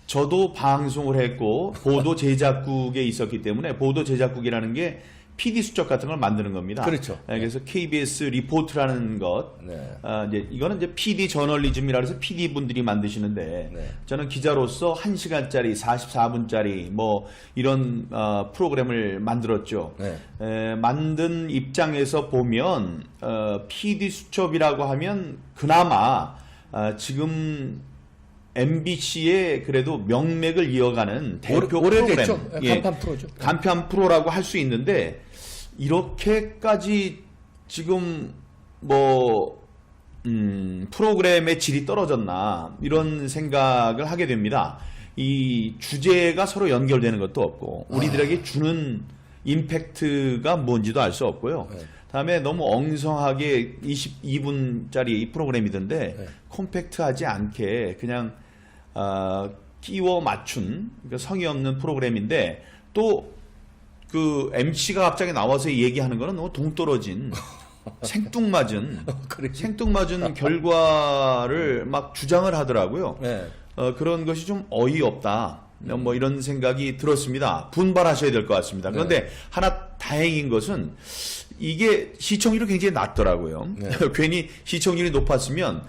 저도 방송을 했고 보도 제작국에 있었기 때문에 보도 제작국이라는 게 PD 수첩 같은 걸 만드는 겁니다. 그렇죠. 그래서 KBS 리포트라는 것, 네. 이제 이거는 이제 PD 저널리즘이라 해서 PD 분들이 만드시는데 네. 저는 기자로서 1시간짜리, 44분짜리 뭐 이런 프로그램을 만들었죠. 네. 만든 입장에서 보면 PD 수첩이라고 하면 그나마 지금 MBC의 그래도 명맥을 이어가는 대표 오래됐죠. 프로그램, 간판 프로죠. 간판 프로라고 할 수 있는데 이렇게까지 지금 뭐 프로그램의 질이 떨어졌나 이런 생각을 하게 됩니다. 이 주제가 서로 연결되는 것도 없고 우리들에게 주는 임팩트가 뭔지도 알 수 없고요. 네. 다음에 너무 엉성하게 22분짜리 프로그램이던데 네. 콤팩트하지 않게 그냥 끼워 맞춘 그러니까 성의 없는 프로그램인데 또 그 MC가 갑자기 나와서 얘기하는 거는 너무 동떨어진 생뚱맞은 결과를 막 주장을 하더라고요. 네. 그런 것이 좀 어이없다. 뭐 이런 생각이 들었습니다. 분발하셔야 될 것 같습니다. 그런데 네. 하나 다행인 것은 이게 시청률이 굉장히 낮더라고요. 네. 괜히 시청률이 높았으면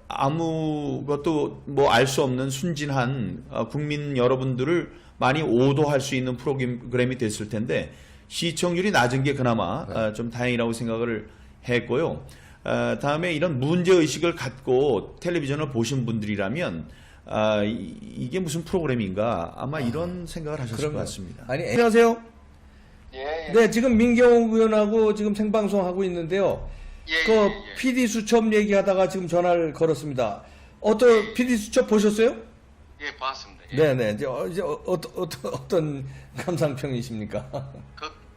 아무것도 뭐 알 수 없는 순진한 국민 여러분들을 많이 오도할 수 있는 프로그램이 됐을 텐데 시청률이 낮은 게 그나마 네. 좀 다행이라고 생각을 했고요. 다음에 이런 문제의식을 갖고 텔레비전을 보신 분들이라면 이게 무슨 프로그램인가 아마 이런 생각을 하셨을 것 같습니다. 아니, 안녕하세요. 예. 네, 지금 민경욱 의원하고 지금 생방송 하고 있는데요. 예, 그 예. PD 수첩 얘기하다가 지금 전화를 걸었습니다. 어떤 PD 수첩 보셨어요? 예, 봤습니다. 예. 네네. 이제 어떤 감상평이십니까?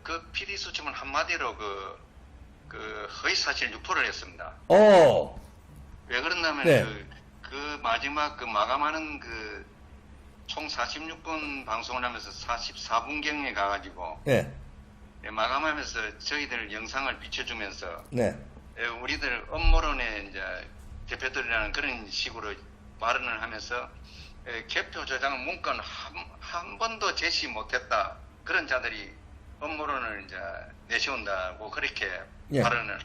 그 PD 수첩은 한마디로 그 허위사실 유포를 했습니다. 왜 그러냐면 네. 그 마지막 그 마감하는 총 46분 방송을 하면서 44분경에 가가지고 네. 마감하면서 저희들 영상을 비춰주면서 네. 우리들 업무론의 이제 대표들이라는 그런 식으로 발언을 하면서 개표 조작 문건 한 번도 제시 못했다 그런 자들이 업무론을 이제 내세운다고 그렇게 예. 발언을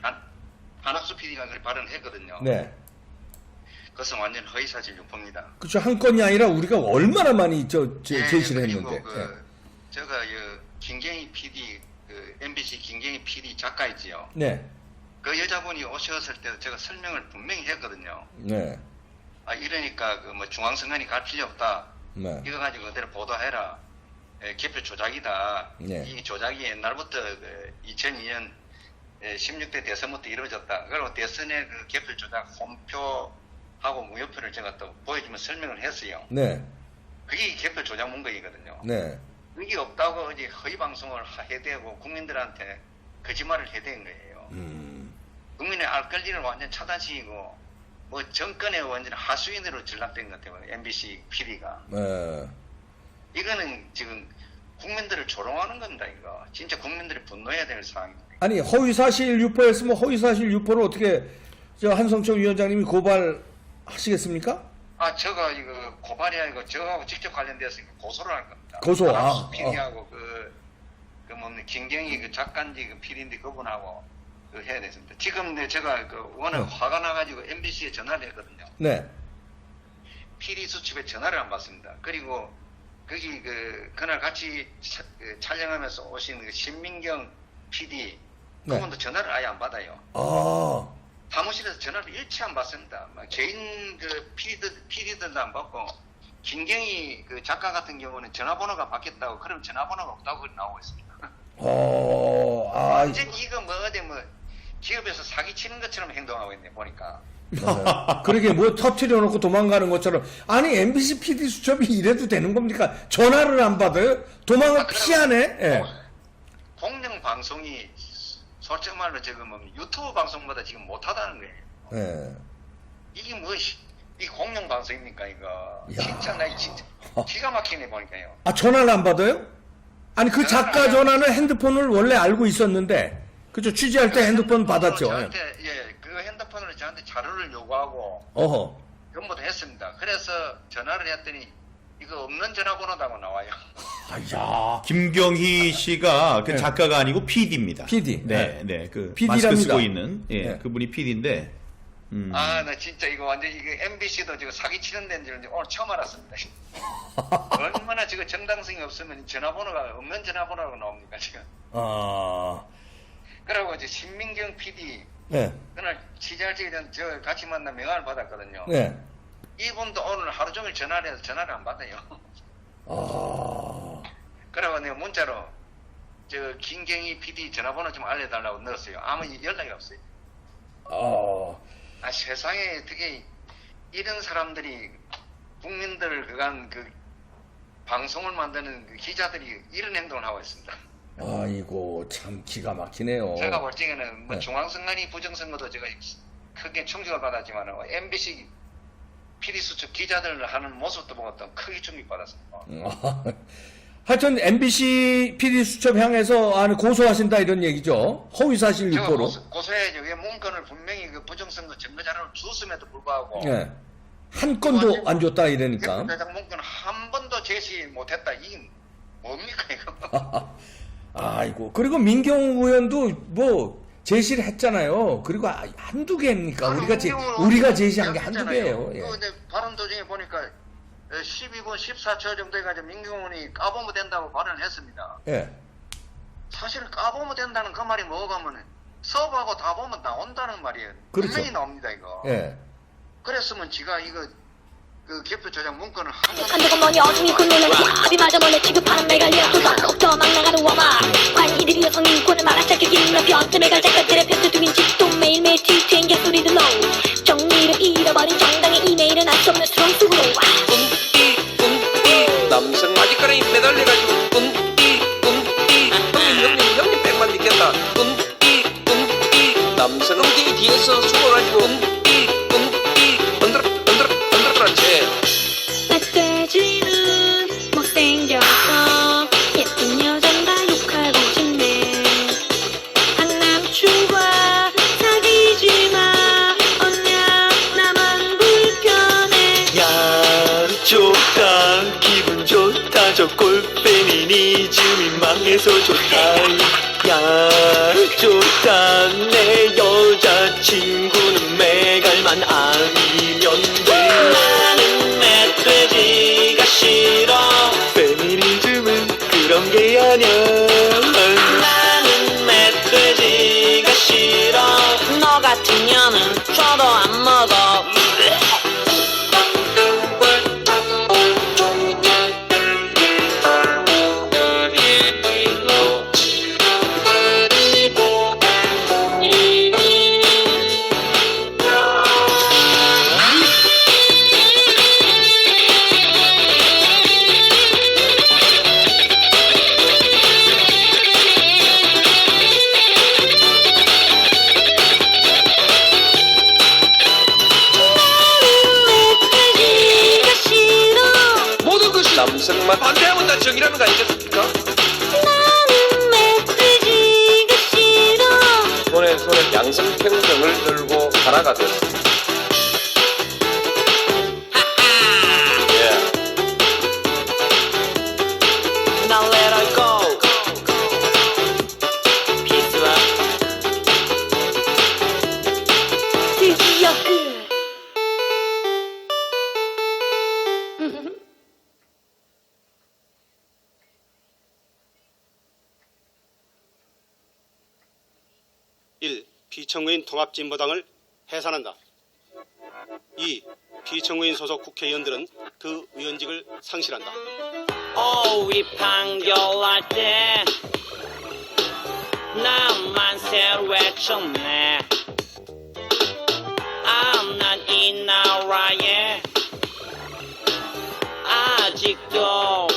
한학수 PD가 그렇게 발언했거든요. 네. 그것은 완전 허위사실 유포입니다. 그렇죠. 한 건이 아니라 우리가 얼마나 많이 제시를 그리고 했는데. 제가 김경희 PD MBC 김경희 PD 작가 있지요. 네. 그 여자분이 오셨을 때도 제가 설명을 분명히 했거든요. 네. 이러니까 뭐 중앙선관위 갈 필요 없다. 네. 이거 가지고 그대로 보도해라. 개표 조작이다. 네. 이 조작이 옛날부터 2002년 16대 대선부터 이루어졌다. 그리고 대선의 그 개표 조작 홈표하고 무효표를 제가 또 보여주면 설명을 했어요. 네. 그게 개표 조작 문건이거든요. 네. 그게 없다고 이제 허위 방송을 해대고 국민들한테 거짓말을 해댄 거예요. 국민의 알 권리를 완전 차단시키고 뭐 정권의 완전 하수인으로 전락된 것 같아요. MBC PD가. 네. 이거는 지금 국민들을 조롱하는 겁니다. 이거 진짜 국민들이 분노해야 될 상황입니다. 아니 허위사실 유포했으면 허위사실 유포를 어떻게 한성철 위원장님이 고발하시겠습니까? 제가 이거 고발이 아니고 저하고 직접 관련돼서 고소를 할 겁니다. 고소. PD하고 뭐 김경희 그 작가인지 그 PD인지 그분하고 해야 되습니다. 지금 제가 오늘 화가 나가지고 MBC에 전화를 했거든요. 네. PD 수첩에 전화를 안 받습니다. 그리고 거기 그날 같이 촬영하면서 오신 신민경 PD 그분도 전화를 아예 안 받아요. 사무실에서 전화를 일체 안 받습니다. 개인 PD들도 안 받고 김경희 작가 같은 경우는 전화번호가 바뀌었다고 그럼 전화번호가 없다고 나오고 있습니다. 완전 이거 어디 기업에서 사기치는 것처럼 행동하고 있네 보니까. 그러게 뭐 터트려 놓고 도망가는 것처럼. 아니 MBC PD 수첩이 이래도 되는 겁니까? 전화를 안 받아요? 도망을 피하네. 예. 공영 방송이 솔직히 말로 지금 유튜브 방송보다 지금 못하다는 거예요. 예. 이게 이 공영 방송입니까 이거? 야. 진짜 진짜 기가 막히네 보니까요. 전화를 안 받아요? 아니 그 작가 전화는 핸드폰을 원래 알고 있었는데, 그죠? 취재할 때 핸드폰 받았죠. 저한테 그 핸드폰으로 저한테 자료를 요구하고 어허. 근무도 했습니다. 그래서 전화를 했더니 이거 없는 전화번호라고 나와요. 아야. 김경희 씨가 그 네. 작가가 아니고 PD입니다. PD. 네, 네. 그 PD 마스크 랍니다. 쓰고 있는 예, 네. 그분이 PD인데. 아, 나 진짜 이거 완전 이거 MBC도 지금 사기치는 데인 줄 오늘 처음 알았습니다. 얼마나 지금 정당성이 없으면 전화번호가 없는 전화번호가 나옵니까 지금. 아. 그러고 이제 신민경 PD 네. 그날 취재할 적에 저 같이 만나 명함을 받았거든요. 네. 이분도 오늘 하루 종일 전화를 해서 전화를 안 받아요. 아. 그러고 내가 문자로 저 김경희 PD 전화번호 좀 알려달라고 넣었어요. 아무 연락이 없어요. 아, 세상에 어떻게 이런 사람들이 국민들 그간 그 방송을 만드는 그 기자들이 이런 행동을 하고 있습니다. 아이고 참 기가 막히네요. 제가 볼 적에는 뭐 네. 중앙선관위 부정선거도 제가 크게 충격을 받았지만 MBC PD 수첩 기자들 하는 모습도 보고 또 크게 충격받았습니다. 하여튼 MBC PD 수첩 향해서 고소하신다 이런 얘기죠. 허위사실 제가 유포로. 고소해야죠. 왜 문건을 분명히 그 부정선거 증거 자료를 줬음에도 불구하고 네. 한 건도 안 줬다 이러니까. 대장 문건 한 번도 제시 못했다. 이게 뭡니까 이거? 아이고. 그리고 민경 의원도 뭐 제시를 했잖아요. 그리고 한두 개입니까? 우리가 제시한 게 한두 개예요. 예. 근데 발언 도중에 보니까 12분 14초 정도 해가지고 민경훈이 까보면 된다고 발언을 했습니다. 예. 사실 까보면 된다는 그 말이 뭐가 하면 서버하고 다 보면 나온다는 말이에요. 그렇죠. 분명히 나옵니다 이거. 예. 그랬으면 지가 이거 그 개표 조작 문건을 한두건 뭐니 어둠이 굳는 합이 맞아 몰래 취급하는 매갈려 또더 막 나가는 워마 과연 이들이 여성인권을 말하자 길이며 변점에 갈 작가들의 편들 두긴 집도 매일매일 뒤트인 개소리들로 정리를 잃어버린 정당의 이메일은 알 수 없는 수렁 속으로 남성 마지가랑이 매달려가지고 형님 백만 믿겠다 남성 엉덩이 뒤에서 숨어가지고 멧돼지는 못생겨서 예쁜 여잔다 욕하고 싶네 한남추가 사귀지마 언냐 나만 불편해 야 좋다 기분 좋다 저 꼴페미니즘이 망해서 좋다 야 좋다 내 여자친구는 매갈만 아니면 돼 나는 멧돼지가 싫어 페미니즘은 그런 게 아니야 나는 멧돼지가 싫어 너 같은 년은 줘도 안 먹어 멧돼지가 싫어 모든 것이 남성만 반대하면 다 정의라는 거 아니겠습니까? 나는 멧돼지가 싫어 손에 양성평등을 들고 살아가듯 Now let her go Peace love 드디어 끝 비청구인 통합진보당을 해산한다. 2. 비청구인 소속 국회의원들은 그 의원직을 상실한다. 우리 판결할 때 나만 새로 외쳤네 난 이 나라에 아직도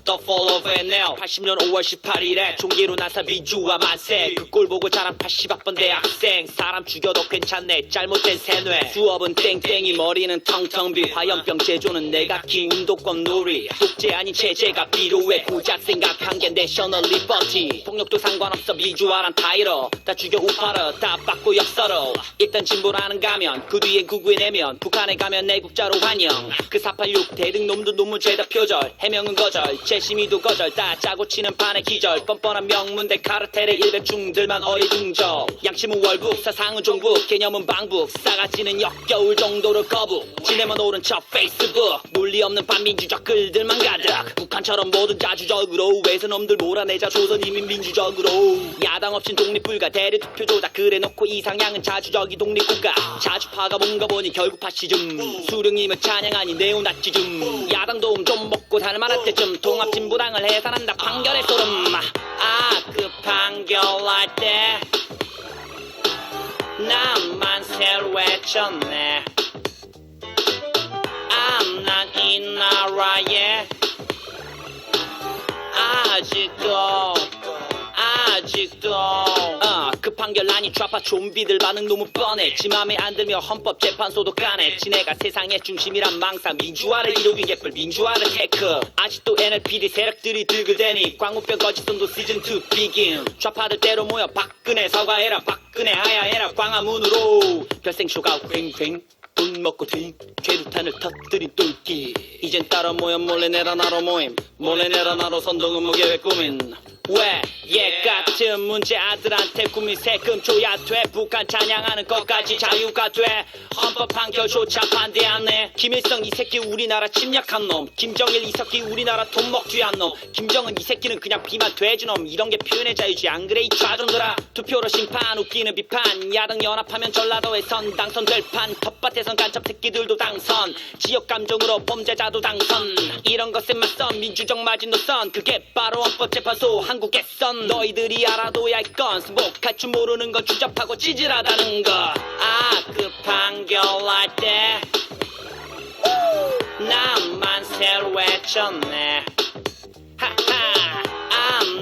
The fall of 서브했네요. 80년 5월 18일에 종기로 나서 민주화 만세. 그 꼴 보고 자란 80학번 대학생. 사람 죽여도 괜찮네 잘못된 세뇌. 수업은 땡땡이 머리는 텅텅 빈. 화염병 제조는 내각기 운동권 놀이. 독재 아닌 체제가 필요해. 고작 생각한 게 내셔널 리버티. 폭력도 상관없어 민주화란 타이로. 다 죽여 우파러 다 받고 역서로. 일단 진보라는 가면 그 뒤엔 구구의 내면. 북한에 가면 내국자로 환영. 그 486 대등놈도 논문 죄다 표절. 해명은 거절 재심이도 거절. 다 짜고 치는 판의 기절. 뻔뻔한 명문대 카르텔의 일백충들만 어리둥절. 양심은 월북 사상은 종북 개념은 방북. 싸가지는 역겨울 정도로 거북. 지내만 오른 척 페이스북. 논리 없는 반민주적 글들만 가득. 북한처럼 모든 자주적으로 외세놈들 몰아내자 조선이민 민주적으로. 야당 없인 독립불가 대리투표 조작 그래놓고 이상향은 자주적이 독립국가. 자주파가 뭔가 보니 결국 파시즘. 수령님은 찬양하니 네오나치즘. 야당 도움 좀 먹고 살만할 때쯤 통합진보당을 해산한다 판결의 소름. 그 판결할 때 나만 새로 외쳤네. 난 이 나라에 아직도 그 판결 아니 좌파 좀비들 반응 너무 뻔해. 지 맘에 안 들며 헌법재판소도 까네. 지네가 세상의 중심이란 망상 민주화를 이루긴 개뿔 민주화를 테크. 아직도 NLPD 세력들이 들그대니 광우병 거짓선도 시즌2 비긴. 좌파들 때로 모여 박근혜 사과해라 박근혜 하야해라 광화문으로. 별생쇼가 휑휑 돈 먹고 튀 죄루탄을 터뜨린 똘끼. 이젠 따라 모여 몰래 내라 나로 모임. 몰래 내라 나로 선동은 무계획 꾸민. 왜 얘 같은 문제 아들한테 국민 세금 줘야 돼. 북한 찬양하는 것까지 자유가 돼. 헌법 판결조차 반대 안 해. 김일성 이 새끼 우리나라 침략한 놈. 김정일 이 새끼 우리나라 돈 먹튀한 놈. 김정은 이 새끼는 그냥 비만 돼지놈. 이런 게 표현의 자유지 안 그래 이 좌존들아. 투표로 심판 웃기는 비판. 야당 연합하면 전라도에선 당선될 판. 텃밭에선 간첩 새끼들도 당선. 지역 감정으로 범죄자도 당선. 이런 것에 맞선 민주적 마지노선. 그게 바로 헌법재판소 한국에선. 너희들이 알아둬야 할 건 승복할 줄 모르는 건 추잡하고 찌질하다는 거. 그 판결할 때 나만 새로 외쳤네.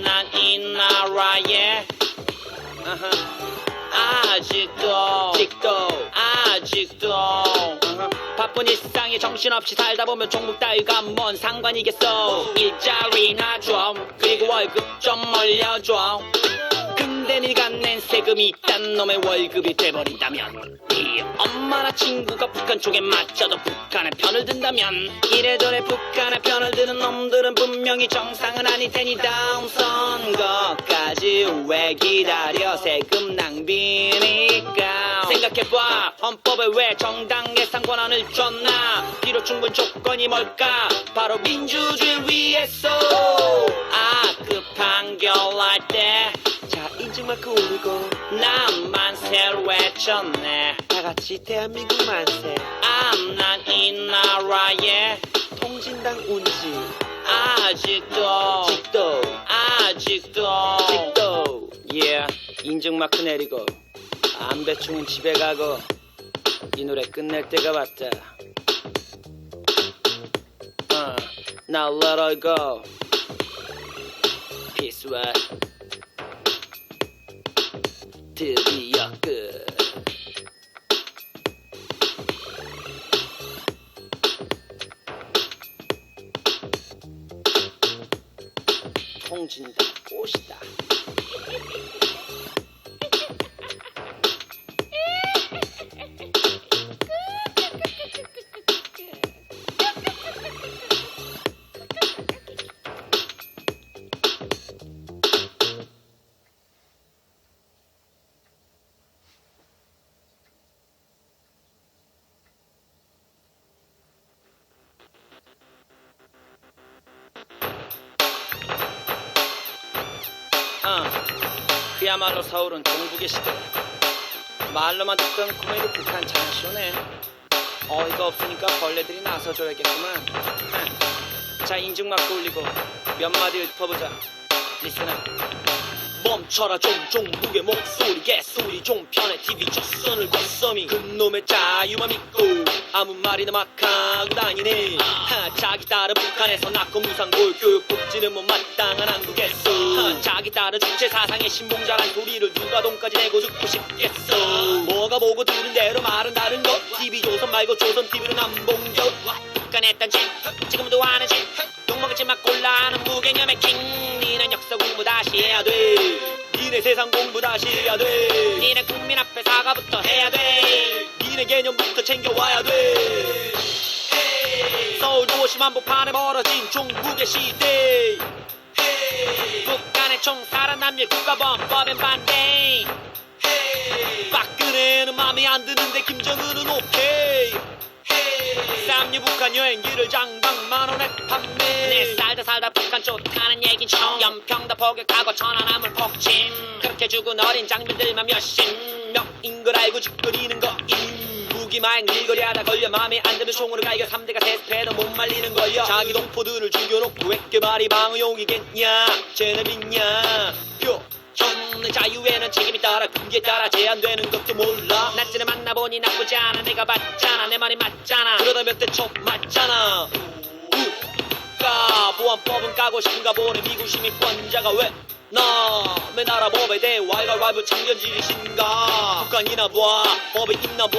난 이 나라에 아직도 바쁜 일상에 정신없이 살다 보면 종북 따위가 뭔 상관이겠어. 일자리나 좀 그리고 월급 좀 올려줘. 근데 네가 낸 세금이 있단 놈의 월급이 돼버린다면 네 엄마나 친구가 북한 쪽에 맞춰도 북한의 편을 든다면 이래저래 북한의 편을 드는 놈들은 분명히 정상은 아닐 테니 다음 선거까지 왜 기다려. 세금 낭비니까. 생각해봐 헌법에 왜 정당 예산 권한을 줬나. 비록 충분 조건이 뭘까. 바로 민주주의를 위해서. 그 판결할 때 자 인증마크 올리고 나만 새로 외쳤네. 다같이 대한민국 만세. 난 이 나라에 통진당 운지. 아직도 인증마크 내리고 안배충은 집에 가고 이 노래 끝낼 때가 왔다. Now let her go. Peace right. 드디어 끝. 통진당 꽃이다. 그야말로 서울은 종북의 시대. 말로만 듣던 코미디 북한 장쇼네. 어이가 없으니까 벌레들이 나서줘야겠구만. 자 인증마크 올리고 몇 마디 읊어보자. 리스나. 멈춰라 좀 종북의 목소리 개소리 좀 편해 TV 조선을 god썸이 그놈의 자유만 믿고 아무 말이나 막 하고 다니네 자기 딸은 북한에서 낳고 무상골 교육 복지는 못 마땅한 한국에서 자기 딸은 주체 사상의 신봉자란 소리를 누가 돈까지 내고 듣고 싶겠어 뭐가 보고 들은 대로 말은 다른 것 TV 조선 말고 조선 TV는 안 본겨 북한에 했던 짓 지금도 하는 짓 욕먹을지 막 골라하는 무개념의 킹 니는 역사 공부 다시 해야 돼 니네 세상 공부 다시 해야 돼 니네 국민 앞에 사과부터 해야 돼 니네 개념부터 챙겨와야 돼 서울 도시 한복판에 벌어진 종북의 시대 북한의 총 살아남일 국가범법엔 반대 박근혜는 맘에 안 드는데 김정은은 오케이 쌈유 북한 여행기를 장당 만원에 판매 내 살다 북한 좋다는 얘긴 총 연평도 포격하고 천안함을 폭침 그렇게 죽은 어린 장병들만 몇인 걸 알고 짓거리는 거임 무기마행 일거리 하다 걸려 맘에 안 드는 총으로 갈겨 3대가 세습해도 못 말리는 거야 자기 동포들을 죽여놓고 왜 말이 방어용이겠냐 쟤네 믿냐 표 없는 자유에는 책임이 따라 그게 따라 제한되는 것도 몰라 낯지를 만나보니 나쁘지 않아 내가 봤잖아 내 말이 맞잖아 그러다 몇 대 쳐 맞잖아 보안법은 까고 싶은가 보네 미국 시민권자가 왜 남의 나라 법에 대해 왈가왈부 참견질이신가 북한이나 봐 법에 있나 봐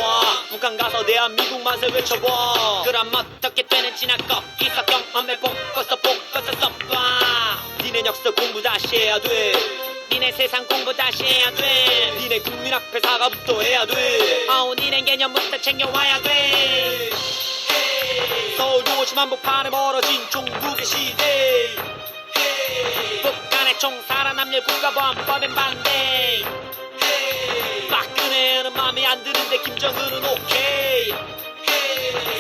북한 가서 대한민국 만세 외쳐봐 그럼 어떻게 되는 지나꺼 기사경 맘에 볶아서 써봐 니네 역사 공부 다시 해야 돼 니네 세상 공부 다시 해야 돼 니네 국민 앞에 사과부터 해야 돼 아우 니네 개념부터 챙겨와야 돼 서울 도시 한복판에 멀어진 종북의 시대 북한의 총 살아남일 국가보안법엔 반대 박근혜는 맘에 안 드는데 김정은은 오케이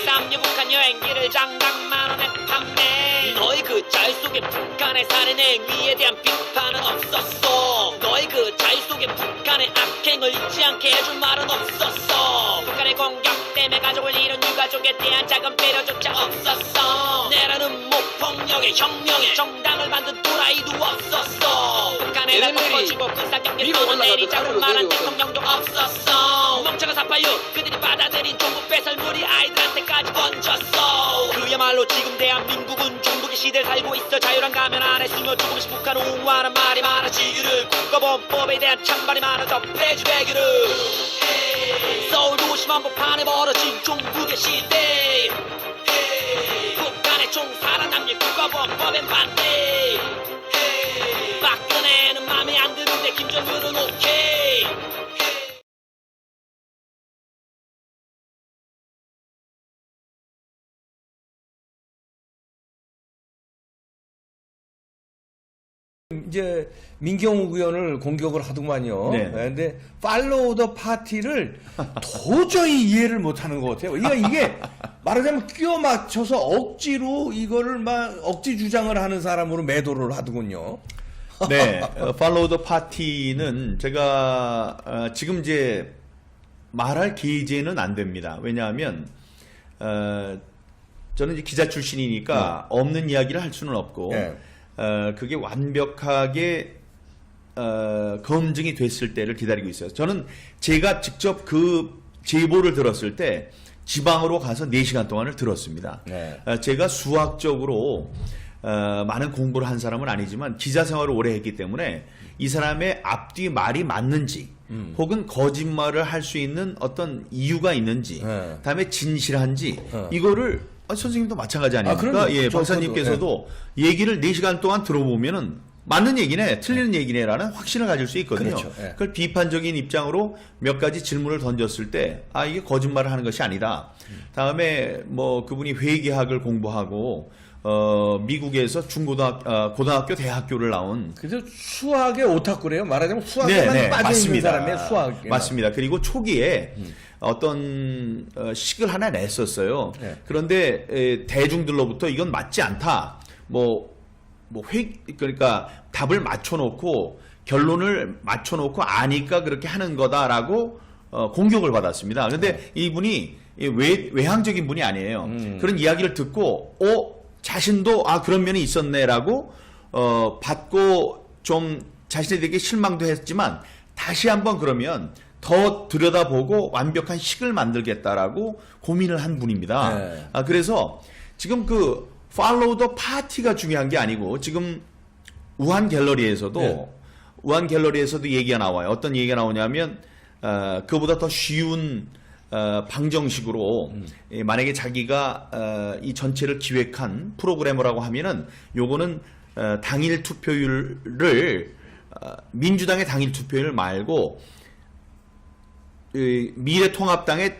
쌈유 북한 여행기를 장당 만원에 판매 너희 그 자유 속에 북한의 살인 행위에 대한 비판은 없었어 너희 그 자유 속에 북한의 악행을 잊지 않게 해줄 말은 없었어 북한의 공격 때문에 가족을 잃은 유가족에 대한 작은 배려조차 없었어 내라는 폭력의 혁명에 정당을 만든 또라이도 없었어 북한에 날 덮어주고 군사경계 또는 내리자고 말한 대통령도 없었어 멍청한 486 그들이 받아들인 종북 배설물이 아이들한테까지 번졌어 그야말로 지금 대한민국은 종북의 시대를 살고 있어 자유란 가면 안에 숨어 조금씩 북한 옹호하는 말이 많아지기를 국가보안법에 대한 찬반이 많아져 폐지되기를 서울 도시 한복판에 벌어진 종북의 시대 북한의 총 살아남일 국가보안법엔 반대 박근혜는 맘에 안 드는데 김정은은 오케이 이제 민경욱 의원을 공격을 하더만요. 네. 근데 팔로우 더 파티를 도저히 이해를 못하는 것 같아요. 이게 말하자면 끼워 맞춰서 억지로 이거를 막 억지 주장을 하는 사람으로 매도를 하더군요. 네, 팔로우 더 파티는 제가 지금 이제 말할 계제는 안 됩니다. 왜냐하면 저는 이제 기자 출신이니까 없는 이야기를 할 수는 없고 네. 그게 완벽하게 검증이 됐을 때를 기다리고 있어요. 저는 제가 직접 그 제보를 들었을 때 지방으로 가서 4시간 동안을 들었습니다. 네. 제가 수학적으로 많은 공부를 한 사람은 아니지만 기자 생활을 오래 했기 때문에 이 사람의 앞뒤 말이 맞는지 혹은 거짓말을 할 수 있는 어떤 이유가 있는지 네. 다음에 진실한지 이거를 선생님도 마찬가지 아닙니까? 그럼요. 예, 저도, 박사님께서도 얘기를 4시간 동안 들어보면은 맞는 얘기네, 틀리는 얘기네라는 확신을 가질 수 있거든요. 그렇죠. 예. 그걸 비판적인 입장으로 몇 가지 질문을 던졌을 때, 이게 거짓말을 하는 것이 아니다. 다음에 뭐 그분이 회계학을 공부하고, 미국에서 고등학교, 대학교를 나온. 그래서 수학의 오타쿠래요. 말하자면 수학에만 빠져있는 사람의 수학. 맞습니다. 그리고 초기에 어떤 식을 하나 냈었어요. 네. 그런데 대중들로부터 이건 맞지 않다. 그러니까 답을 맞춰놓고 결론을 맞춰놓고 아니까 그렇게 하는 거다라고 공격을 받았습니다. 그런데 이분이 외향적인 분이 아니에요. 그런 이야기를 듣고 자신도 그런 면이 있었네라고 받고 좀 자신에게 실망도 했지만 다시 한번 그러면 더 들여다보고 완벽한 식을 만들겠다라고 고민을 한 분입니다. 네. 그래서 지금 그 follow the party가 중요한 게 아니고 지금 우한 갤러리에서도 네. 우한 갤러리에서도 얘기가 나와요. 어떤 얘기가 나오냐면 그보다 더 쉬운 방정식으로 만약에 자기가 이 전체를 기획한 프로그래머라고 하면은 요거는 당일 투표율을 민주당의 당일 투표율 말고 미래통합당의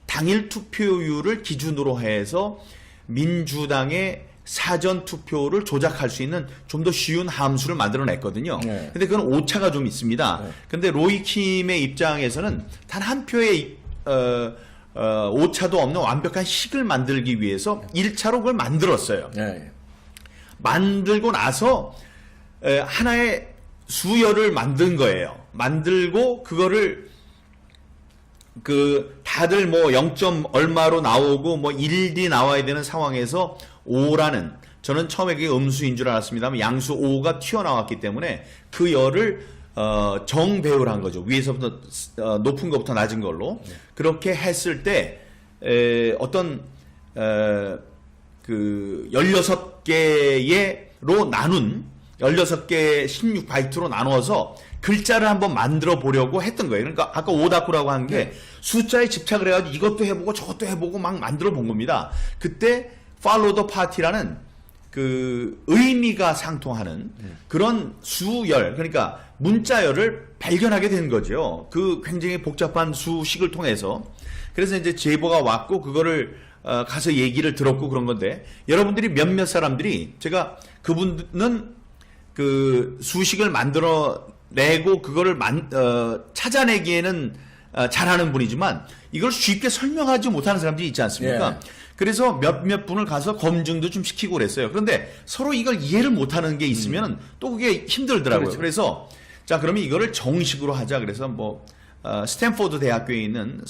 당일 투표율을 기준으로 해서 민주당의 사전 투표를 조작할 수 있는 좀 더 쉬운 함수를 만들어냈거든요. 네. 근데 그건 오차가 좀 있습니다. 네. 근데 로이킴의 입장에서는 단 한 표의 오차도 없는 완벽한 식을 만들기 위해서 1차로 그걸 만들었어요. 네. 만들고 나서 하나의 수열을 만든 거예요. 만들고 그거를 다들 뭐 0점 얼마로 나오고 뭐 1이 나와야 되는 상황에서 5라는 저는 처음에 그게 음수인 줄 알았습니다만 양수 5가 튀어나왔기 때문에 그 열을 정배열 한 거죠. 위에서부터 높은 것부터 낮은 걸로. 그렇게 했을 때 어떤 그 16개로 나눈 16개 16바이트로 나눠서 글자를 한번 만들어 보려고 했던 거예요. 그러니까 아까 오다쿠라고 한 게 숫자에 집착을 해가지고 이것도 해보고 저것도 해보고 막 만들어 본 겁니다. 그때 follow the party라는 그 의미가 상통하는 그런 수열, 그러니까 문자열을 발견하게 된 거죠. 그 굉장히 복잡한 수식을 통해서. 그래서 이제 제보가 왔고 그거를 가서 얘기를 들었고 그런 건데 여러분들이 몇몇 사람들이 제가 그분은 그 수식을 만들어내고 그거를 찾아내기에는 잘하는 분이지만 이걸 쉽게 설명하지 못하는 사람들이 있지 않습니까? 예. 그래서 몇몇 분을 가서 검증도 좀 시키고 그랬어요. 그런데 서로 이걸 이해를 못하는 게 있으면 또 그게 힘들더라고요. 그렇죠. 그래서 자 그러면 이거를 정식으로 하자. 그래서 뭐 스탠포드 대학교에 있는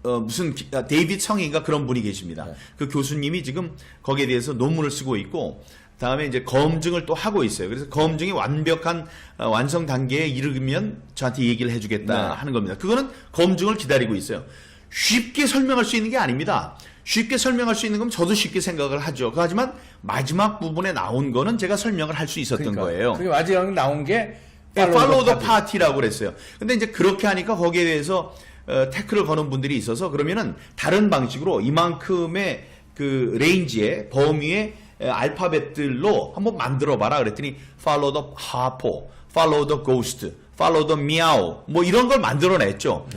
무슨 데이빗 성인가 그런 분이 계십니다. 네. 그 교수님이 지금 거기에 대해서 논문을 쓰고 있고 다음에 이제 검증을 또 하고 있어요. 그래서 검증이 완벽한 완성 단계에 이르면 저한테 얘기를 해주겠다 네. 하는 겁니다. 그거는 검증을 기다리고 있어요. 쉽게 설명할 수 있는 게 아닙니다. 쉽게 설명할 수 있는 건 저도 쉽게 생각을 하죠. 하지만 마지막 부분에 나온 거는 제가 설명을 할 수 있었던 거예요. 그게 마지막에 나온 게 팔로우 더 파티라고 그랬어요. 근데 이제 그렇게 하니까 거기에 대해서 태클을 거는 분들이 있어서 그러면은 다른 방식으로 이만큼의 그 레인지의 범위의 알파벳들로 한번 만들어 봐라 그랬더니 follow the harpo, follow the ghost, follow the meow 뭐 이런 걸 만들어냈죠.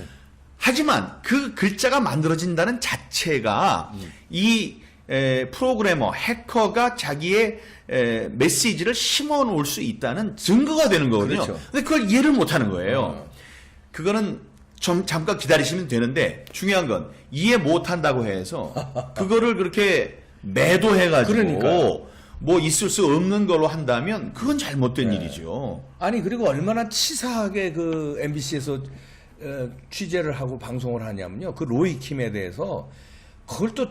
하지만 그 글자가 만들어진다는 자체가 이 프로그래머, 해커가 자기의 메시지를 심어 놓을 수 있다는 증거가 되는 거거든요. 그렇죠. 근데 그걸 이해를 못 하는 거예요. 그거는 좀 잠깐 기다리시면 되는데 중요한 건 이해 못 한다고 해서 그거를 그렇게 매도해가지고 그러니까요. 뭐 있을 수 없는 걸로 한다면 그건 잘못된 일이죠. 아니 그리고 얼마나 치사하게 그 MBC에서 취재를 하고 방송을 하냐면요. 그 로이킴에 대해서 그걸 또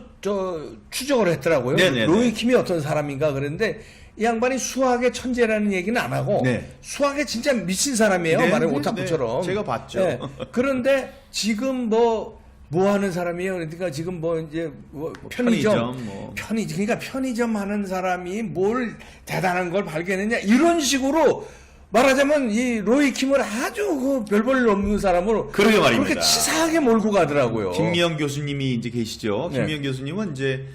추적을 했더라고요. 네네네. 로이킴이 어떤 사람인가 그랬는데 이 양반이 수학의 천재라는 얘기는 안 하고 네. 수학에 진짜 미친 사람이에요. 네, 말하면 네, 오타쿠처럼. 네. 제가 봤죠. 네. 그런데 지금 뭐 하는 사람이에요? 그러니까 지금 뭐 이제 뭐 편의점 뭐. 그러니까 편의점 하는 사람이 뭘 대단한 걸 발견했냐 이런 식으로 말하자면 이 로이킴을 아주 그 별 볼 일 없는 사람으로 그러게 말입니다. 그렇게 치사하게 몰고 가더라고요. 김미영 교수님이 이제 계시죠. 네. 김미영 교수님은 이제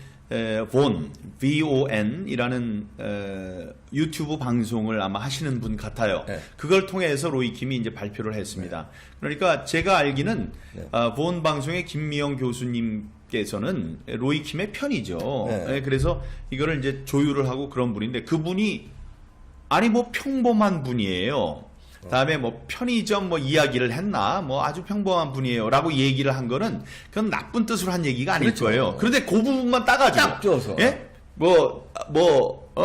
VON이라는 유튜브 방송을 아마 하시는 분 같아요. 네. 그걸 통해서 로이킴이 이제 발표를 했습니다. 그러니까 제가 알기는 VON 방송의 김미영 교수님께서는 로이킴의 편이죠. 네. 네, 그래서 이거를 이제 조율을 하고 그런 분인데 그분이 아니 뭐 평범한 분이에요. 다음에 뭐 편의점 뭐 이야기를 했나 뭐 아주 평범한 분이에요라고 얘기를 한 거는 그건 나쁜 뜻으로 한 얘기가 아닐 그렇죠. 거예요. 그런데 그 부분만 따가지고 딱 줘서. 예?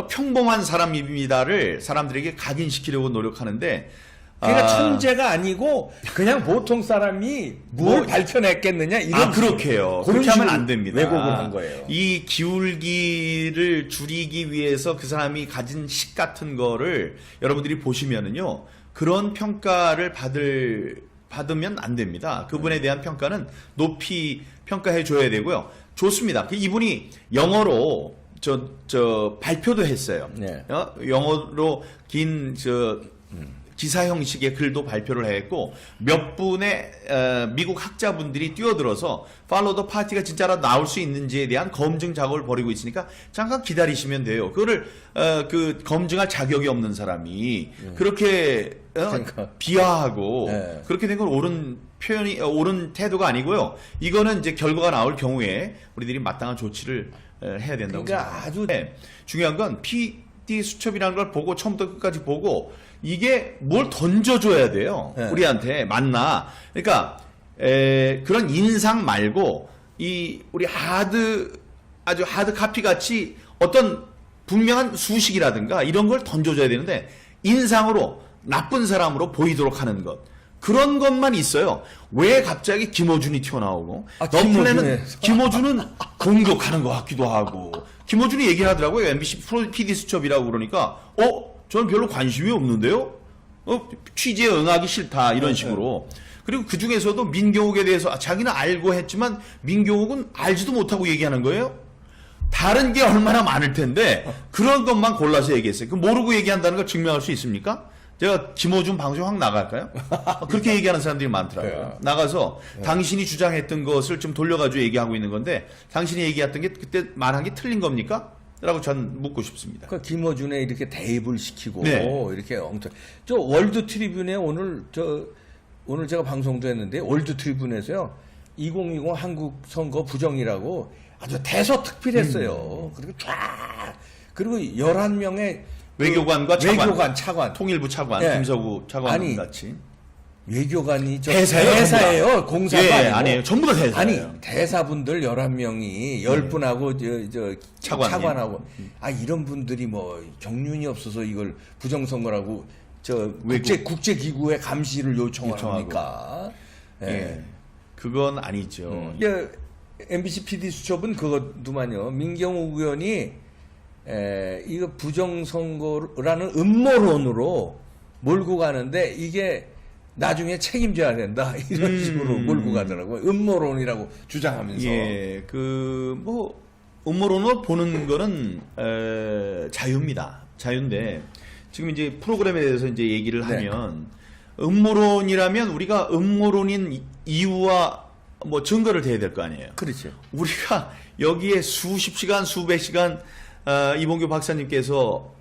평범한 사람입니다를 사람들에게 각인시키려고 노력하는데 그러니까 천재가 아니고 그냥 보통 사람이 뭘 발표냈겠느냐 이런 그렇게요. 그런 그렇게 하면 식으로 안 됩니다. 왜곡을 한 거예요. 이 기울기를 줄이기 위해서 그 사람이 가진 식 같은 거를 여러분들이 보시면은요, 그런 평가를 받으면 안 됩니다. 그분에 대한 평가는 높이 평가해 줘야 되고요. 좋습니다. 이분이 영어로 발표도 했어요. 네. 영어로 긴 기사 형식의 글도 발표를 했고, 몇 분의 미국 학자분들이 뛰어들어서 팔로우 더 파티가 진짜로 나올 수 있는지에 대한 검증 작업을 벌이고 있으니까 잠깐 기다리시면 돼요. 그거를 검증할 자격이 없는 사람이 그렇게 그러니까. 비하하고 네. 그렇게 된 건 옳은 태도가 아니고요. 이거는 이제 결과가 나올 경우에 우리들이 마땅한 조치를 해야 된다고 그러니까 생각합니다. 아주 네. 중요한 건 PD 수첩이라는 걸 보고 처음부터 끝까지 보고 이게 뭘 던져줘야 돼요. 네. 우리한테 맞나? 그러니까 그런 인상 말고 우리 아주 하드 카피 같이 어떤 분명한 수식이라든가 이런 걸 던져줘야 되는데 인상으로 나쁜 사람으로 보이도록 하는 것. 그런 것만 있어요. 왜 갑자기 김어준이 튀어나오고 너플레는 김어준은 공격하는 것 같기도 하고 김어준이 얘기를 하더라고요. MBC 프로 PD 수첩이라고 그러니까 저는 별로 관심이 없는데요. 취지에 응하기 싫다 이런 식으로. 그리고 그 중에서도 민경욱에 대해서 자기는 알고 했지만 민경욱은 알지도 못하고 얘기하는 거예요. 다른 게 얼마나 많을 텐데 그런 것만 골라서 얘기했어요. 그 모르고 얘기한다는 걸 증명할 수 있습니까? 제가 김어준 방송 확 나갈까요? 그렇게 얘기하는 사람들이 많더라고요. 나가서 당신이 주장했던 것을 좀 돌려가지고 얘기하고 있는 건데 당신이 얘기했던 게 그때 말한 게 틀린 겁니까? 라고 전 묻고 싶습니다. 그 김어준에 이렇게 대입을 시키고 네. 이렇게 엄청 월드 트리뷴에 오늘 제가 방송도 했는데 월드 트리뷴에서요 2020 한국 선거 부정이라고 아주 대서특필했어요. 그리고 쫙 그리고 11명의 외교관과 차관 통일부 차관 네. 김서구 차관 아니, 같이 외교관이 대사예요, 공사가 예, 아니고. 아니에요. 전부 다 대사예요. 아니 대사분들 11명이 10분하고 차관하고 이런 분들이 뭐 경륜이 없어서 이걸 부정선거라고 국제 기구의 감시를 요청합니까? 예. 그건 아니죠. MBC PD 수첩은 그것도만요. 민경욱 의원이 이거 부정선거라는 음모론으로 몰고 가는데 이게 나중에 책임져야 된다 이런 식으로 몰고 가더라고요. 음모론이라고 주장하면서. 예, 음모론을 보는 거는 자유입니다. 자유인데 지금 이제 프로그램에 대해서 이제 얘기를 하면 음모론이라면 우리가 음모론인 이유와 뭐 증거를 대야 될 거 아니에요. 그렇죠. 우리가 여기에 수십 시간, 수백 시간 이봉규 박사님께서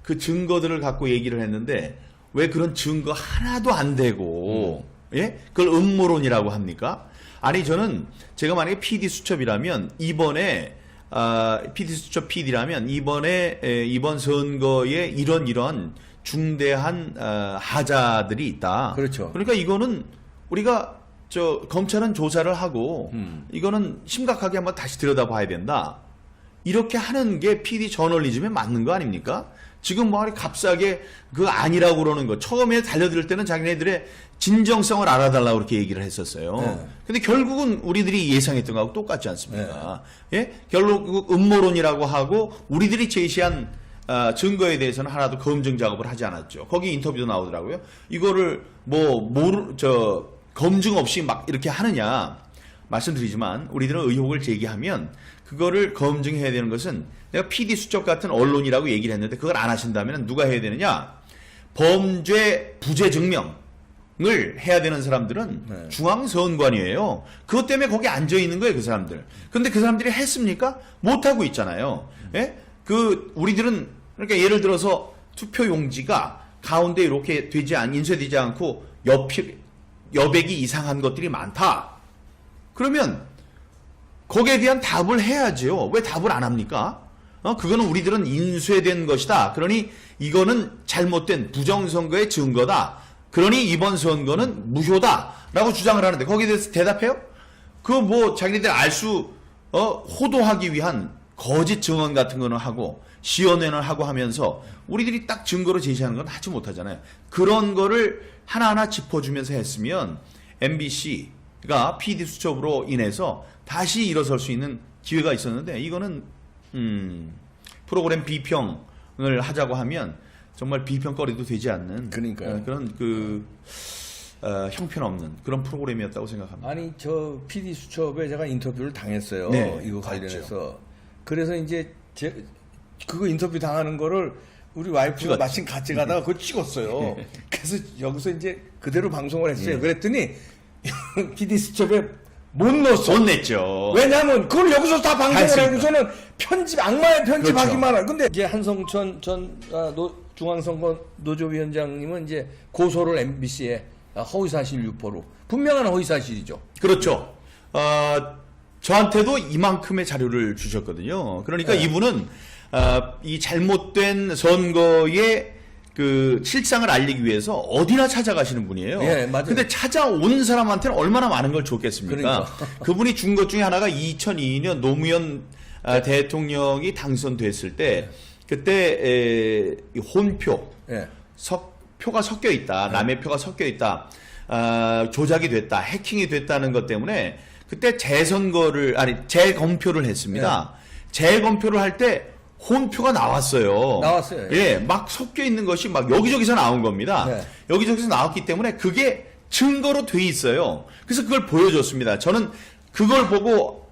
그 증거들을 갖고 얘기를 했는데 왜 그런 증거 하나도 안 되고 예? 그걸 음모론이라고 합니까? 아니 제가 만약에 PD 수첩이라면 이번에 PD 수첩 PD라면 이번 선거에 이런 중대한 하자들이 있다. 그렇죠. 그러니까 이거는 우리가 검찰은 조사를 하고 이거는 심각하게 한번 다시 들여다봐야 된다. 이렇게 하는 게 PD 저널리즘에 맞는 거 아닙니까? 지금 뭐 값싸게 그거 아니라고 그러는 거. 처음에 달려들 때는 자기네들의 진정성을 알아달라고 그렇게 얘기를 했었어요. 근데 결국은 우리들이 예상했던 거하고 똑같지 않습니까? 예? 결국 음모론이라고 하고 우리들이 제시한 증거에 대해서는 하나도 검증 작업을 하지 않았죠. 거기 인터뷰도 나오더라고요. 이거를 검증 없이 막 이렇게 하느냐 말씀드리지만 우리들은 의혹을 제기하면 그거를 검증해야 되는 것은 내가 PD 수첩 같은 언론이라고 얘기를 했는데 그걸 안 하신다면 누가 해야 되느냐? 범죄 부재 증명을 해야 되는 사람들은 중앙선관위예요. 그것 때문에 거기 앉아 있는 거예요, 그 사람들. 근데 그 사람들이 했습니까? 못 하고 있잖아요. 예? 우리들은 그러니까 예를 들어서 투표 용지가 가운데 이렇게 인쇄되지 않고 여백이 이상한 것들이 많다. 그러면 거기에 대한 답을 해야죠. 왜 답을 안 합니까? 그거는 우리들은 인쇄된 것이다. 그러니 이거는 잘못된 부정선거의 증거다. 그러니 이번 선거는 무효다. 라고 주장을 하는데 거기에 대해서 대답해요? 자기네들 호도하기 위한 거짓 증언 같은 거는 하고 시연회는 하고 하면서 우리들이 딱 증거로 제시하는 건 하지 못하잖아요. 그런 거를 하나하나 짚어주면서 했으면 MBC가 PD 수첩으로 인해서 다시 일어설 수 있는 기회가 있었는데 이거는 프로그램 비평을 하자고 하면 정말 비평거리도 되지 않는 그러니까요. 그런 형편없는 그런 프로그램이었다고 생각합니다. 아니 저 PD 수첩에 제가 인터뷰를 당했어요. 네, 이거 봤죠. 관련해서. 그래서 이제 그거 인터뷰 당하는 거를 우리 와이프가 찍었지. 마침 같이 가다가 그걸 찍었어요. 그래서 여기서 이제 그대로 방송을 했어요. 그랬더니 PD 수첩에 못 넣었어. 못 냈죠. 왜냐하면 그걸 여기서 다 방송을 했으니까. 하고서는 악마의 편집하기만 그렇죠. 하. 근데 이제 한성천 전 중앙선거 노조위원장님은 이제 고소를 MBC에 허위사실 유포로 분명한 허위사실이죠. 그렇죠. 저한테도 이만큼의 자료를 주셨거든요. 그러니까 네. 이분은 이 잘못된 선거의 그 실상을 알리기 위해서 어디나 찾아가시는 분이에요. 예, 맞아요. 근데 찾아온 사람한테는 얼마나 많은 걸 줬겠습니까? 그러니까. 그분이 준 것 중에 하나가 2002년 노무현 대통령이 당선됐을 때 그때 이 혼표, 예. 표가 섞여 있다. 남의 표가 섞여 있다. 조작이 됐다. 해킹이 됐다는 것 때문에 그때 재검표를 했습니다. 재검표를 할 때 혼표가 나왔어요. 나왔어요. 예, 막 섞여 있는 것이 막 여기저기서 나온 겁니다. 네. 여기저기서 나왔기 때문에 그게 증거로 돼 있어요. 그래서 그걸 보여줬습니다. 저는 그걸 보고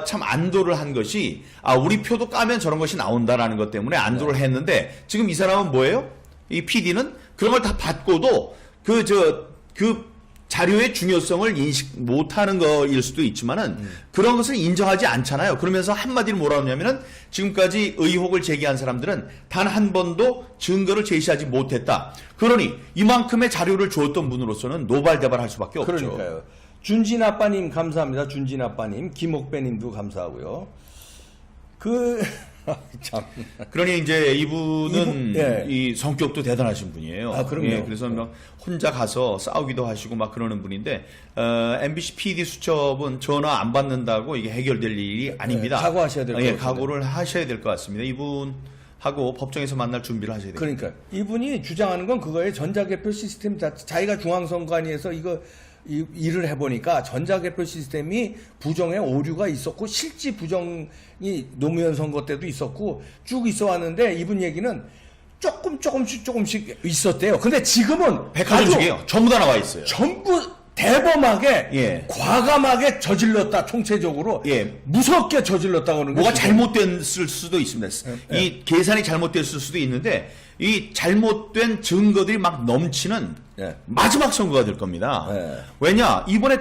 참 안도를 한 것이 우리 표도 까면 저런 것이 나온다라는 것 때문에 안도를 했는데 지금 이 사람은 뭐예요? 이 PD는 그런 걸 다 받고도 그 자료의 중요성을 인식 못하는 거일 수도 있지만은 그런 것을 인정하지 않잖아요. 그러면서 한마디로 뭐라 하냐면은 지금까지 의혹을 제기한 사람들은 단 한 번도 증거를 제시하지 못했다. 그러니 이만큼의 자료를 주었던 분으로서는 노발대발할 수밖에 없죠. 그러니까요. 준진 아빠님 감사합니다. 준진 아빠님, 김옥배님도 감사하고요. 참. 그러니 이제 이분은 예. 이 성격도 대단하신 분이에요. 그럼요. 예, 그래서 막 혼자 가서 싸우기도 하시고 막 그러는 분인데 MBC PD 수첩은 전화 안 받는다고 이게 해결될 일이 아닙니다. 각오하셔야 될 것 같아요. 각오를 하셔야 될 것 같습니다. 이분하고 법정에서 만날 준비를 하셔야 됩니다. 그러니까 이분이 주장하는 건 그거예요. 전자개표 시스템 자기가 중앙선관위에서 일을 해보니까 전자개표 시스템이 부정에 오류가 있었고 실지 부정이 노무현 선거 때도 있었고 쭉 있어 왔는데 이분 얘기는 조금씩 있었대요. 근데 지금은 백화점 아주 중에요. 전부 다 나와 있어요. 전부 대범하게 예. 과감하게 저질렀다. 총체적으로 예. 무섭게 저질렀다고 하는 뭐가 거죠. 잘못됐을 수도 있습니다. 이 계산이 잘못됐을 수도 있는데 이 잘못된 증거들이 막 넘치는 예. 마지막 선거가 될 겁니다. 예. 왜냐? 이번에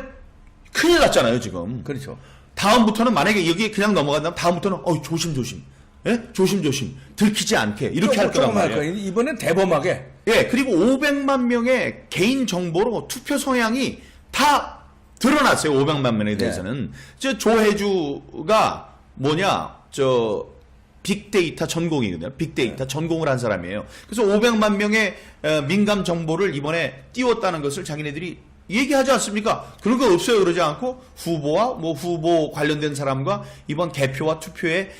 큰일 났잖아요, 지금. 그렇죠. 다음부터는 만약에 여기 그냥 넘어간다면 다음부터는 조심조심. 예? 조심조심. 들키지 않게. 이렇게 할 거란 조금 할 말이에요. 거예요. 이번엔 대범하게. 예, 그리고 500만 명의 개인 정보로 투표 성향이 다 드러났어요. 500만 명에 대해서는. 조혜주가 빅데이터 전공이거든요. 빅데이터 전공을 한 사람이에요. 그래서 500만 명의 민감 정보를 이번에 띄웠다는 것을 자기네들이 얘기하지 않습니까? 그런 거 없어요. 그러지 않고 후보와 후보 관련된 사람과 이번 개표와 투표에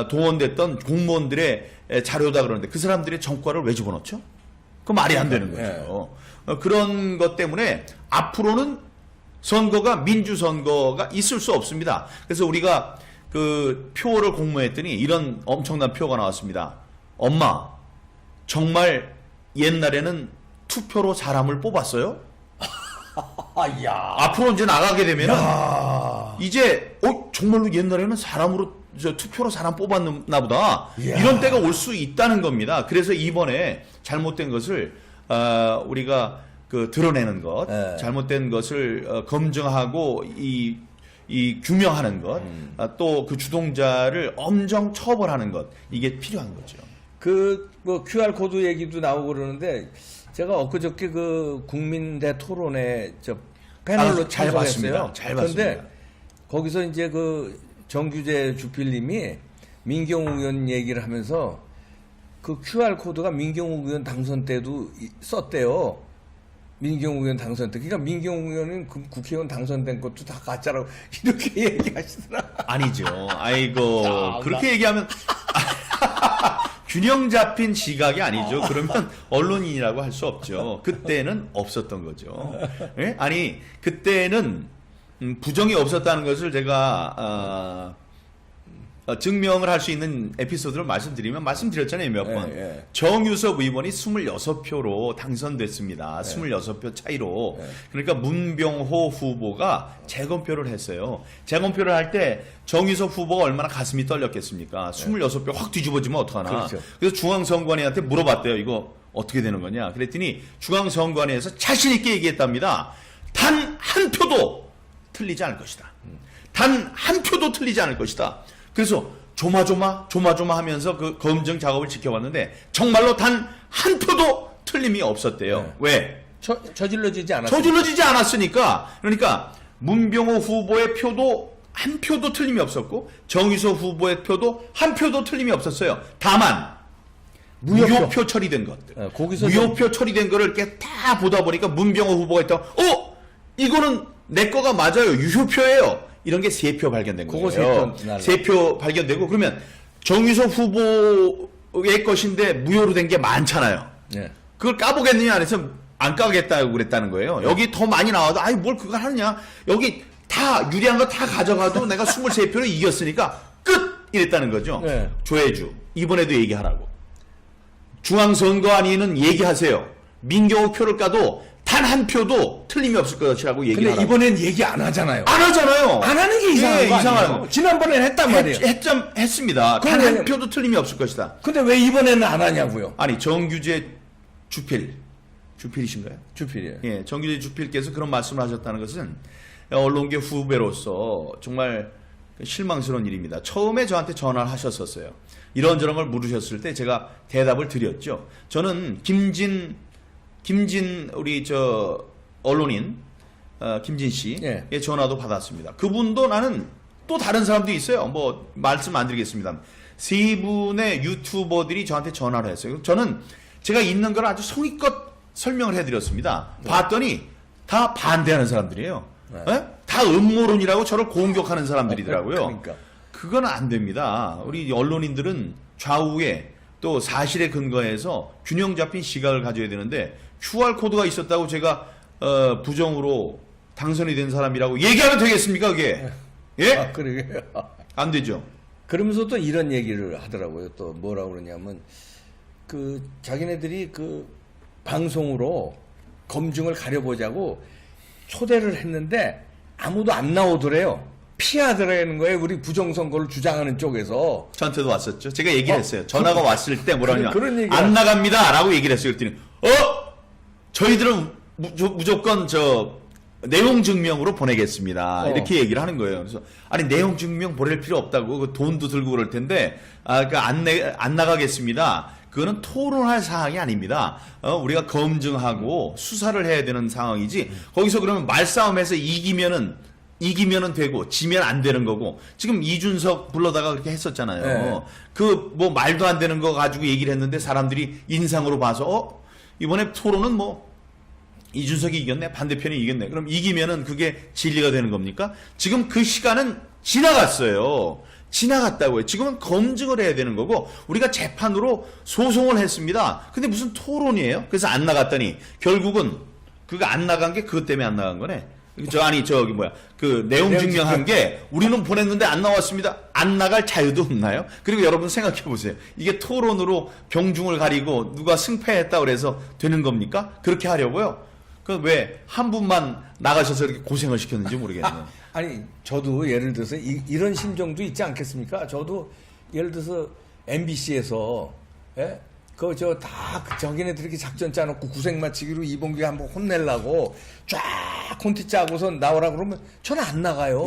동원됐던 공무원들의 자료다 그러는데 그 사람들의 전과를 왜 집어넣죠? 그 말이 안 되는 거죠. 그런 것 때문에 앞으로는 민주선거가 있을 수 없습니다. 그래서 우리가 그 표를 공모했더니 이런 엄청난 표가 나왔습니다. 엄마, 정말 옛날에는 투표로 사람을 뽑았어요? 야. 앞으로 이제 나가게 되면 이제 정말로 옛날에는 투표로 사람 뽑았나 보다. 이런 때가 올 수 있다는 겁니다. 그래서 이번에 잘못된 것을 우리가 드러내는 것, 잘못된 것을 검증하고 이 규명하는 것, 또 그 주동자를 엄정 처벌하는 것, 이게 필요한 거죠. QR 코드 얘기도 나오고 그러는데 제가 엊그저께 국민대 토론회 패널로 잘 참석했어요. 봤습니다. 잘 봤습니다. 그런데 거기서 이제 정규재 주필님이 민경욱 의원 얘기를 하면서 QR 코드가 민경욱 의원 당선 때도 썼대요. 민경욱 의원 당선된. 그러니까 민경욱 의원은 국회의원 당선된 것도 다 가짜라고 이렇게 얘기하시더라. 아니죠. 아이고 자, 그렇게 얘기하면 균형 잡힌 시각이 아니죠. 그러면 언론인이라고 할 수 없죠. 그때는 없었던 거죠. 예? 아니 그때는 부정이 없었다는 것을 제가 증명을 할 수 있는 에피소드를 말씀드렸잖아요. 몇 번. 예. 정유섭 의원이 26표로 당선됐습니다. 26표 차이로. 그러니까 문병호 후보가 재검표를 했어요. 재검표를 할 때 정유섭 후보가 얼마나 가슴이 떨렸겠습니까? 26표 확 뒤집어지면 어떡하나. 그렇죠. 그래서 중앙선관위한테 물어봤대요. 이거 어떻게 되는 거냐. 그랬더니 중앙선관위에서 자신 있게 얘기했답니다. 단 한 표도 틀리지 않을 것이다. 단 한 표도 틀리지 않을 것이다. 그래서 조마조마 하면서 그 검증 작업을 지켜봤는데 정말로 단 한 표도 틀림이 없었대요. 네. 왜? 저질러지지 않았어요. 저질러지지 않았으니까. 그러니까 문병호 후보의 표도 한 표도 틀림이 없었고 정유섭 후보의 표도 한 표도 틀림이 없었어요. 다만 무효표 처리된 것들. 네, 거기서 무효표 처리된 거를 이렇게 다 보다 보니까 문병호 후보가 있다. 이거는 내 거가 맞아요. 유효표예요. 이런 게 3표 발견된 그거 거예요. 3표 발견되고 그러면 정유섭 후보의 것인데 무효로 된 게 많잖아요. 네. 그걸 까보겠느냐 안 해서 안 까겠다고 그랬다는 거예요. 여기 더 많이 나와도 아이 뭘 그걸 하느냐. 여기 다 유리한 거 다 가져가도 내가 23표를 이겼으니까 끝! 이랬다는 거죠. 네. 조혜주 이번에도 얘기하라고. 중앙선관위는 얘기하세요. 민경욱 표를 까도 단 한 표도 틀림이 없을 것이라고 근데 얘기하라고. 이번엔 얘기 안 하잖아요. 안 하잖아요. 안 하는 게 이상한 예, 거 이상한 아니에요? 거. 지난번엔 했단 말이에요. 했습니다. 그럼 단 한 왜냐면- 표도 틀림이 없을 것이다. 근데 왜 이번에는 안 하냐고요? 아니 정규재 주필이신가요? 주필이에요. 예, 정규재 주필께서 그런 말씀을 하셨다는 것은 언론계 후배로서 정말 실망스러운 일입니다. 처음에 저한테 전화를 하셨었어요. 이런저런 걸 물으셨을 때 제가 대답을 드렸죠. 저는 김진 우리 언론인 김진 씨의 예. 전화도 받았습니다. 그분도 나는 또 다른 사람도 있어요. 뭐 말씀 안 드리겠습니다. 3분의 유튜버들이 저한테 전화를 했어요. 저는 제가 있는 걸 아주 성의껏 설명을 해드렸습니다. 봤더니 다 반대하는 사람들이에요. 예? 다 음모론이라고 저를 공격하는 사람들이더라고요. 그러니까. 그건 안 됩니다. 우리 언론인들은 좌우에 또 사실에 근거해서 균형 잡힌 시각을 가져야 되는데 QR코드가 있었다고 제가 부정으로 당선이 된 사람이라고 얘기하면 되겠습니까 그게? 예? 아, 그러게요. 안 되죠. 그러면서 또 이런 얘기를 하더라고요. 또 뭐라고 그러냐면 그 자기네들이 그 방송으로 검증을 가려보자고 초대를 했는데 아무도 안 나오더래요. 피하더라는 거예요. 우리 부정선거를 주장하는 쪽에서. 저한테도 왔었죠. 제가 얘기를 했어요. 전화가 왔을 때 뭐라냐. 그런 얘기가- 안 나갑니다. 라고 얘기를 했어요. 그랬더니 저희들은 무조건 내용 증명으로 보내겠습니다. 이렇게 얘기를 하는 거예요. 그래서 아니 내용 증명 보낼 필요 없다고 그 돈도 들고 그럴 텐데 그러니까 안 나가겠습니다. 그거는 토론할 사항이 아닙니다. 우리가 검증하고 수사를 해야 되는 상황이지. 거기서 그러면 말싸움해서 이기면은 되고 지면 안 되는 거고. 지금 이준석 불러다가 그렇게 했었잖아요. 네. 그 뭐 말도 안 되는 거 가지고 얘기를 했는데 사람들이 인상으로 봐서 이번에 토론은 뭐 이준석이 이겼네, 반대편이 이겼네. 그럼 이기면은 그게 진리가 되는 겁니까? 지금 그 시간은 지나갔어요. 지나갔다고요. 지금은 검증을 해야 되는 거고 우리가 재판으로 소송을 했습니다. 근데 무슨 토론이에요? 그래서 안 나갔더니 결국은 그거 안 나간 게 그것 때문에 안 나간 거네. 그 내용 증명한 게 우리는 보냈는데 안 나왔습니다. 안 나갈 자유도 없나요? 그리고 여러분 생각해 보세요. 이게 토론으로 병중을 가리고 누가 승패했다 그래서 되는 겁니까? 그렇게 하려고요? 그 왜 한 분만 나가셔서 이렇게 고생을 시켰는지 모르겠네요. 아니 저도 예를 들어서 이런 심정도 있지 않겠습니까? 저도 예를 들어서 MBC에서 저기네들 이렇게 작전 짜놓고 구색 맞추기로 이봉규 한번 혼내려고 쫙 콘티 짜고서 나오라 그러면 저는 안 나가요.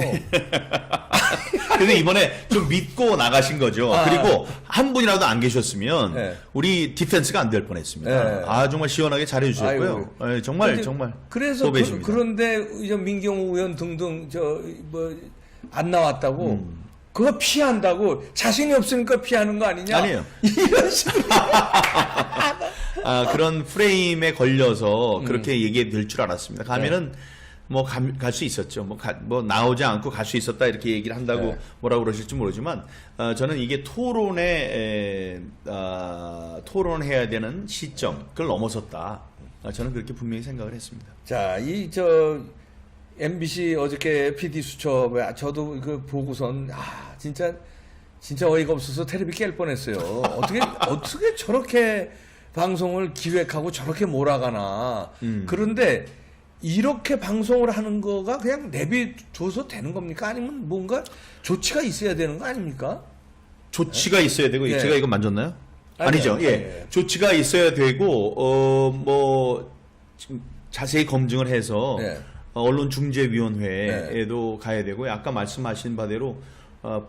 근데 이번에 좀 믿고 나가신 거죠. 그리고 한 분이라도 안 계셨으면 네. 우리 디펜스가 안 될 뻔했습니다. 네. 정말 시원하게 잘해주셨고요. 아이고. 정말 그래서 후배십니다. 그런데 민경호 의원 등등 안 나왔다고 그거 피한다고 자신이 없으니까 피하는 거 아니냐? 아니에요. 이런 식으로 그런 프레임에 걸려서 그렇게 얘기 될 줄 알았습니다. 가면은 뭐 갈 수 있었죠. 뭐 나오지 않고 갈 수 있었다 이렇게 얘기를 한다고 네. 뭐라고 그러실지 모르지만 저는 이게 토론해야 되는 시점 그걸 넘어섰다. 저는 그렇게 분명히 생각을 했습니다. 자, MBC 어저께 PD 수첩에 저도 그 보고선 진짜 어이가 없어서 테레비 깰 뻔했어요. 어떻게 저렇게 방송을 기획하고 저렇게 몰아가나. 그런데 이렇게 방송을 하는 거가 그냥 내비줘서 되는 겁니까? 아니면 뭔가 조치가 있어야 되는 거 아닙니까? 조치가 있어야 되고 예. 제가 이거 만졌나요? 아니요. 아니죠. 예. 예. 조치가 있어야 되고 뭐 지금 자세히 검증을 해서 예. 언론중재위원회에도 가야 되고 아까 말씀하신 바대로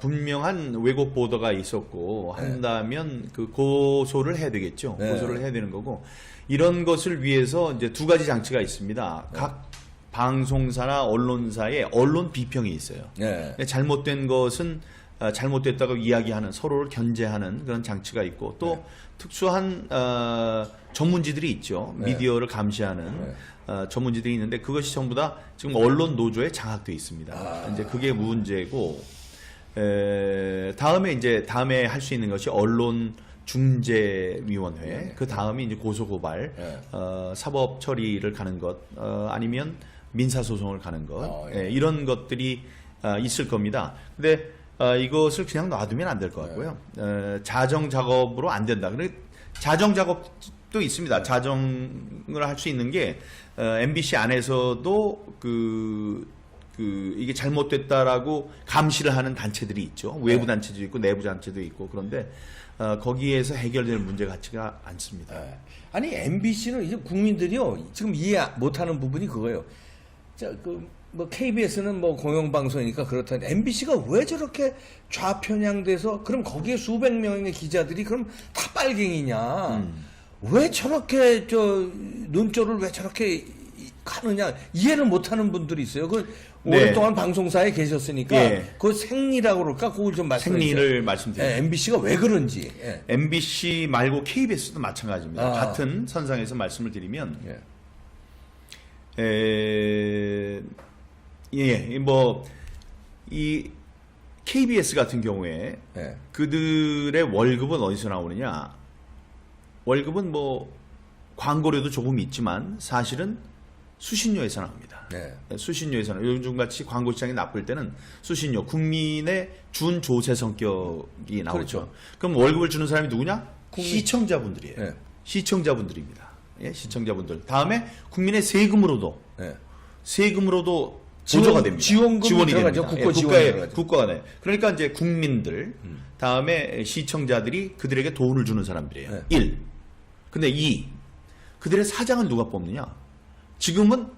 분명한 왜곡 보도가 있었고 한다면 그 고소를 해야 되겠죠. 네. 고소를 해야 되는 거고 이런 것을 위해서 이제 두 가지 장치가 있습니다. 각 방송사나 언론사에 언론 비평이 있어요. 네. 잘못된 것은 잘못됐다고 이야기하는 서로를 견제하는 그런 장치가 있고 또 특수한 전문지들이 있죠. 미디어를 감시하는 전문지들이 있는데 그것이 전부 다 지금 언론 노조에 장악돼 있습니다. 이제 그게 문제고 다음에 할 수 있는 것이 언론 중재위원회 그 다음이 이제 고소고발 사법 처리를 가는 것 아니면 민사소송을 가는 것 이런 것들이 있을 겁니다. 근데 이것을 그냥 놔두면 안 될 것 같고요. 자정 작업으로 안 된다. 근데 자정 작업도 있습니다. 자정을 할 수 있는 게 MBC 안에서도 이게 잘못됐다라고 감시를 하는 단체들이 있죠. 외부 단체도 있고 내부 단체도 있고 그런데 거기에서 해결될 문제 같지가 않습니다. 아니 MBC는 이제 국민들이요 지금 이해 못하는 부분이 그거예요. 뭐 KBS는 뭐 공영방송이니까 그렇다는데 MBC가 왜 저렇게 좌편향돼서 그럼 거기에 수백 명의 기자들이 그럼 다 빨갱이냐? 왜 저렇게 논조를 왜 저렇게 가느냐 이해를 못하는 분들이 있어요. 네. 오랫동안 방송사에 계셨으니까 예. 그 생리라고 그럴까 그걸 좀 말씀해 주세요. 생리를 말씀드립니다. MBC가 왜 그런지. MBC 말고 KBS도 마찬가지입니다. 아. 같은 선상에서 말씀을 드리면 이 KBS 같은 경우에 그들의 월급은 어디서 나오느냐? 월급은 뭐 광고료도 조금 있지만 사실은 수신료에서 나옵니다. 수신료에서 요즘같이 광고 시장이 나쁠 때는 수신료, 국민의 준조세 성격이 나오죠. 그렇죠. 그럼 월급을 주는 사람이 누구냐? 시청자분들이에요. 네. 시청자분들입니다. 시청자분들. 다음에 국민의 세금으로도 보조가 됩니다. 지원금이 들어가죠. 국고 지원이 들어가죠. 국가가 내. 그러니까 이제 국민들, 다음에 시청자들이 그들에게 돈을 주는 사람들이에요. 1. 근데 2. 그들의 사장은 누가 뽑느냐? 지금은